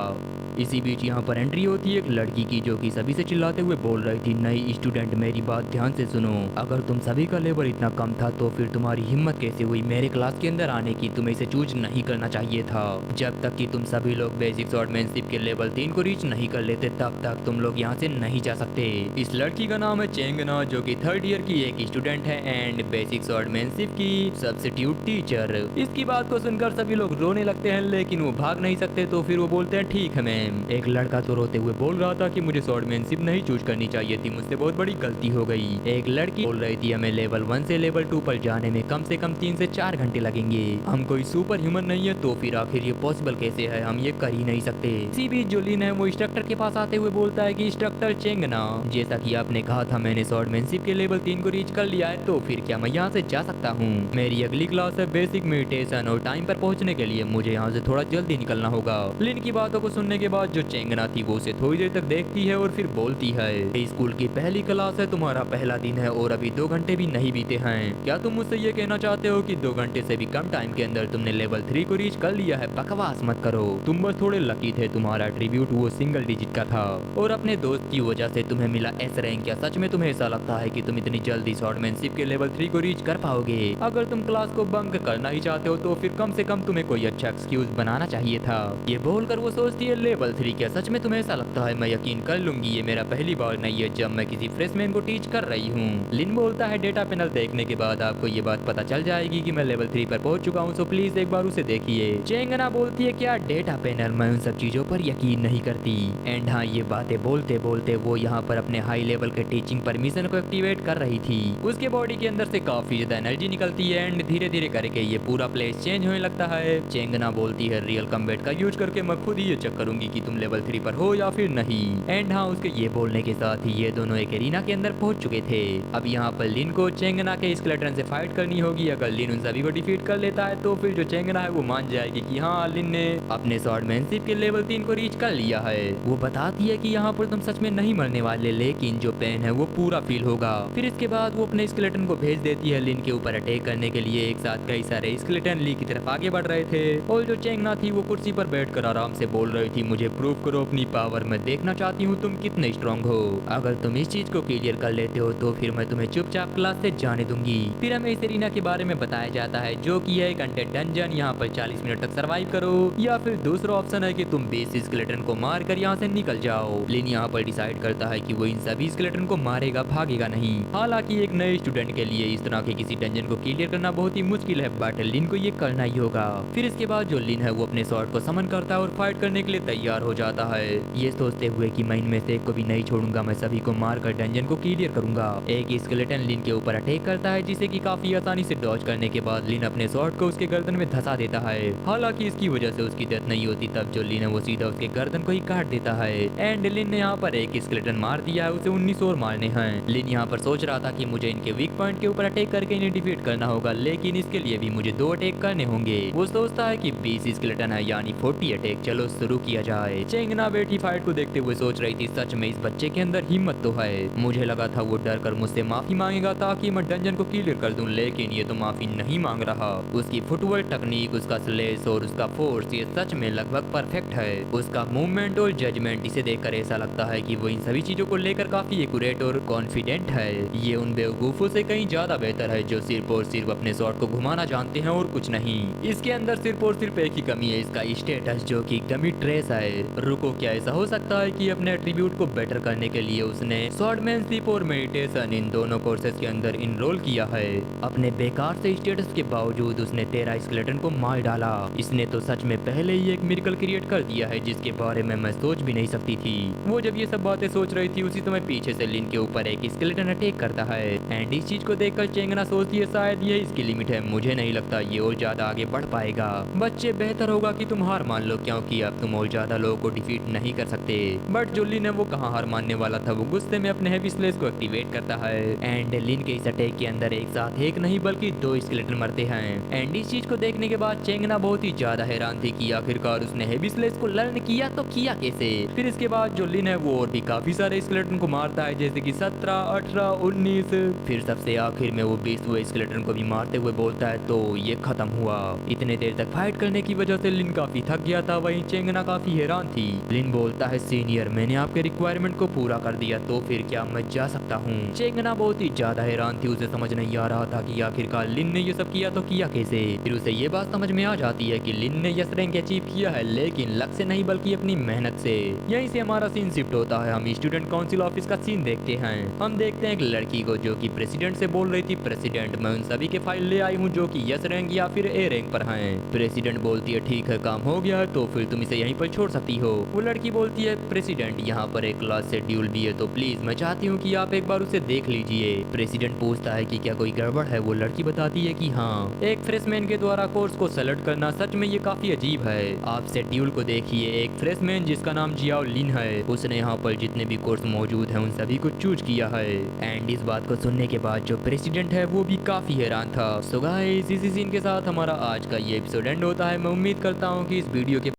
इसी बीच यहाँ पर एंट्री होती है एक लड़की की, जो कि सभी से चिल्लाते हुए बोल रही थी, नई स्टूडेंट मेरी बात ध्यान से सुनो, अगर तुम सभी का लेवल इतना कम था तो फिर तुम्हारी हिम्मत कैसे हुई मेरे क्लास के अंदर आने की, तुम्हें इसे चूज नहीं करना चाहिए था। जब तक कि तुम सभी लोग बेसिक स्वॉर्डमैनशिप के लेवल 3 को रीच नहीं कर लेते तब तक तुम लोग यहाँ से नहीं जा सकते। इस लड़की का नाम है चेंगना, जो कि 3rd ईयर की एक स्टूडेंट है एंड बेसिक स्वॉर्डमैनशिप की सब्स्टिट्यूट टीचर। इसकी बात को सुनकर सभी लोग रोने लगते हैं, लेकिन वो भाग नहीं सकते, तो फिर वो बोलते हैं ठीक है मैम। एक लड़का तो रोते हुए बोल रहा था कि मुझे स्वॉर्डमैनशिप नहीं चूज करनी चाहिए थी, मुझसे बहुत बड़ी गलती हो गई। एक लड़की बोल रही थी हमें लेवल 1 से लेवल 2 पर जाने में कम से कम 3 से 4 घंटे लगेंगे, हम कोई सुपर ह्यूमन नहीं है, तो फिर आखिर ये पॉसिबल कैसे है, हम ये कर ही नहीं सकते। इसी बीच जो लिन है वो इंस्ट्रक्टर के पास आते हुए बोलता है कि इंस्ट्रक्टर चेंगना, जैसा कि आपने कहा था मैंने स्वॉर्डमैनशिप के लेवल 3 को रीच कर लिया है, तो फिर क्या मैं यहाँ से जा सकता हूँ? मेरी अगली क्लास है बेसिक मेडिटेशन और टाइम पर पहुँचने के लिए मुझे यहाँ से थोड़ा जल्दी निकलना होगा। लिन की बातों को सुनने के बाद जो चेंगना थी वो उसे थोड़ी देर तक देखती है और फिर बोलती है, स्कूल की पहली क्लास है, तुम्हारा पहला दिन है और अभी 2 घंटे भी नहीं बीते हैं, क्या तुम मुझसे ये कहना चाहते हो कि 2 घंटे से भी कम टाइम के अंदर तुमने लेवल 3 को रीच कर लिया है? बकवास मत करो, तुम बस थोड़े लकी थे, तुम्हारा एट्रीब्यूट वो सिंगल डिजिट का था और अपने दोस्त की वजह से तुम्हें मिला एस रैंक। क्या सच में तुम्हें ऐसा लगता है कि तुम इतनी जल्दी स्वॉर्डमैनशिप के लेवल 3 को रीच कर पाओगे? अगर तुम क्लास को बंक करना ही चाहते हो तो फिर कम से कम तुम्हें कोई अच्छा एक्सक्यूज बनाना चाहिए था। ये बोलकर वो सोचती है लेवल 3 क्या सच में तुम्हें ऐसा लगता है? मैं यकीन कर लूंगी, ये मेरा पहली बार नहीं है जब मैं किसी फ्रेशमैन को टीच कर रही हूँ। लिन बोलता है डेटा पैनल देखने के बाद आपको ये बात पता चल जाएगी कि मैं लेवल 3 पर पहुंच चुका हूँ, सो प्लीज एक बार उसे देखिए। चेंगना बोलती है क्या डेटा पैनल, मैं उन सब चीजों पर यकीन नहीं करती। एंड हाँ, ये बातें बोलते बोलते वो यहाँ पर अपने हाई लेवल के टीचिंग परमिशन को एक्टिवेट कर रही थी। उसके बॉडी के अंदर से काफी ज्यादा एनर्जी निकलती है एंड धीरे धीरे करके ये पूरा प्लेस चेंज होने लगता है। चेंगना बोलती है रियल कम्बैट का यूज करके मैं खुद ही ये चेक करूंगी कि तुम लेवल 3 पर हो या फिर नहीं। एंड हाँ, उसके ये बोलने के साथ ही ये दोनों एक एरिना के अंदर पहुंच चुके थे। अब यहाँ पर लिन को चेंगना के स्केलेटन से फाइट करनी होगी। अगर लिन उन सभी को डिफीट कर लेता है तो फिर जो चेंगना है वो मान जाएगी कि हाँ, लिन ने अपने स्वॉर्डमैनशिप के लेवल 3 को रीच कर लिया है। वो बताती है कि यहाँ पर तुम सच में नहीं मरने वाले, लेकिन जो पेन है वो पूरा फील होगा। फिर इसके बाद वो अपने स्केलेटन को भेज देती है लिन के ऊपर अटैक करने के लिए। एक साथ कई सारे स्केलेटन ली की तरफ आगे बढ़ रहे थे और जो चेंगना थी वो कुर्सी पर बैठकर आराम से बोल रही थी, मुझे प्रूव करो अपनी पावर, मैं देखना चाहती हूँ तुम कितने स्ट्रॉन्ग हो। अगर तुम इस चीज को क्लियर कर लेते हो तो फिर मैं तुम्हें चुपचाप क्लास से जाने दूंगी। फिर हमें इस एरिना के बारे में बताया जाता है जो कि है एक अंडेड डंजन। यहाँ पर 40 मिनट तक सरवाइव करो या फिर दूसरा ऑप्शन है कि तुम 20 स्केलेटन को मार कर यहाँ से निकल जाओ। लिन यहाँ पर डिसाइड करता है कि वो इन सभी स्केलेटन को मारेगा, भागेगा नहीं। हालांकि एक नए स्टूडेंट के लिए इस तरह के किसी डंजन को क्लियर करना बहुत ही मुश्किल है, बट लिन को ये करना ही होगा। फिर इसके बाद जो लिन है वो अपने स्वॉर्ड को समन करता है और फाइट करने के लिए तैयार हो जाता है, ये सोचते हुए कि मैं इनमें से एक को भी नहीं छोड़ूंगा, मैं सभी को मारकर डंजन को क्लियर करूंगा। एक स्केलेटन लिन के ऊपर अटैक करता है जिसे कि काफी आसानी से डॉज करने के बाद लिन अपने स्वॉर्ड को उसके गर्दन में धंसा देता है। हालांकि इसकी वजह से उसकी डेथ नहीं होती। तब जो लिन है वो सीधा उसके गर्दन को ही काट देता है। एंड लिन ने यहाँ पर एक स्केलेटन मार दिया है, उसे 19 और मारने हैं। लिन यहाँ पर सोच रहा था कि मुझे इनके वीक पॉइंट के ऊपर अटैक करके इन्हें डिफीट करना होगा, लेकिन इसके लिए भी मुझे 2 अटैक करने होंगे। वो सोचता है कि 20 स्केलेटन है यानी 40 अटैक, चलो शुरू किया जाए। चेंगना बेटी फाइट को देखते हुए सोच रही थी, सच में इस बच्चे के अंदर हिम्मत तो है। मुझे लगा था वो डर कर मुझसे माफी मांगेगा ताकि मैं डंजन को क्लियर कर दूं, लेकिन ये तो माफी नहीं मांग रहा। उसकी फुटवर्क टेक्निक, उसका स्लेस और उसका फोर्स ये सच में लगभग परफेक्ट है। उसका मूवमेंट और जजमेंट, इसे देखकर ऐसा लगता है कि वो इन सभी चीजों को लेकर काफी एक्यूरेट और कॉन्फिडेंट है। ये उन बेवकूफों से कहीं ज्यादा बेहतर है जो सिर्फ और सिर्फ अपने शॉट को घुमाना जानते हैं और कुछ नहीं। इसके अंदर सिर्फ और सिर्फ एक ही कमी है, इसका स्टेटस जो कि डमी ट्रेस है। रुको, क्या ऐसा हो सकता है कि अपने एट्रीब्यूट को बेटर करने के लिए उसने स्वॉर्डमैनशिप और मेडिटेशन इन दोनों कोर्सेज के अंदर इनरोल किया है। अपने बेकार से स्टेटस के बावजूद उसने 13 स्केलेटन को मार डाला। इसने तो सच में पहले ही एक मिरेकल क्रिएट कर दिया है जिसके बारे में मैं सोच भी नहीं सकती थी। वो जब ये सब बातें सोच रही थी उसी समय पीछे से लिन के ऊपर एक स्केलेटन अटैक करता है। एंड इस चीज को देखकर चेंगना सोचती है शायद ये इसकी लिमिट है, मुझे नहीं लगता ये और ज्यादा आगे बढ़ पाएगा। बच्चे, बेहतर होगा कि तुम हार मान लो, क्योंकि अब तुम और ज्यादा लोगों को डिफीट नहीं कर सकते। बट जो लिन है वो कहाँ हार मानने वाला था, वो गुस्से में अपने हेवी स्लेस को एक्टिवेट करता है। एंड लिन के इस अटैक के अंदर एक साथ एक नहीं बल्कि 2 स्केलेटन मरते हैं। एंड इस चीज को देखने के बाद चेंगना बहुत ही ज्यादा हैरान थी कि आखिरकार उसने हेवी स्लेस को लर्न किया तो किया कैसे। फिर इसके बाद जो लिन है वो और भी काफी सारे स्केलेटन को मारता है, जैसे कि 17, 18, 19। फिर सबसे आखिर में वो 20वें स्केलेटन को भी मारते हुए बोलता है, तो ये खत्म हुआ। इतने देर तक फाइट करने की वजह से लिन काफी थक गया था, वहीं चेंगना काफी हैरान थी। लिन बोलता है, सीनियर, मैंने आपके रिक्वायरमेंट को पूरा कर दिया, तो फिर क्या मैं जा सकता हूँ। चेंगना बहुत ही ज्यादा हैरान थी, उसे समझ नहीं आ रहा था कि आखिरकार लिन ने ये सब किया तो किया कैसे। फिर उसे ये बात समझ में आ जाती है कि लिन ने यस रैंक अचीव किया है, लेकिन लक से नहीं बल्कि अपनी मेहनत से। यहीं से हमारा सीन शिफ्ट होता है, हम स्टूडेंट काउंसिल ऑफिस का सीन देखते हैं। हम देखते हैं एक लड़की को जो कि प्रेसिडेंट से बोल रही थी, प्रेसिडेंट, मैं उन सभी के फाइल ले आई हूँ जो कि यस रैंक या फिर ए रैंक पर हैं। प्रेसिडेंट बोलती है, ठीक है, काम हो गया है तो फिर तुम इसे यहीं पर छोड़ सकती हो। वो लड़की बोलती है, प्रेसिडेंट, यहाँ पर एक क्लास शेड्यूल भी है, तो प्लीज मैं चाहती हूँ कि आप एक बार उसे देख लीजिए। प्रेसिडेंट पूछता है कि क्या कोई गड़बड़ है। वो लड़की बताती है कि हाँ, एक फ्रेशमैन के द्वारा कोर्स को सेलेक्ट करना सच में ये काफी अजीब है। आप शेड्यूल को देखिए, एक फ्रेशमैन जिसका नाम जियाओ लिन है, उसने यहाँ पर जितने भी कोर्स मौजूद हैं उन सभी को चूज किया है। एंड इस बात को सुनने के बाद जो प्रेसिडेंट है वो भी काफी हैरान था। सो गाइस, इसी सीन के साथ हमारा आज का ये एपिसोड एंड होता है। मैं उम्मीद करता हूँ कि इस वीडियो के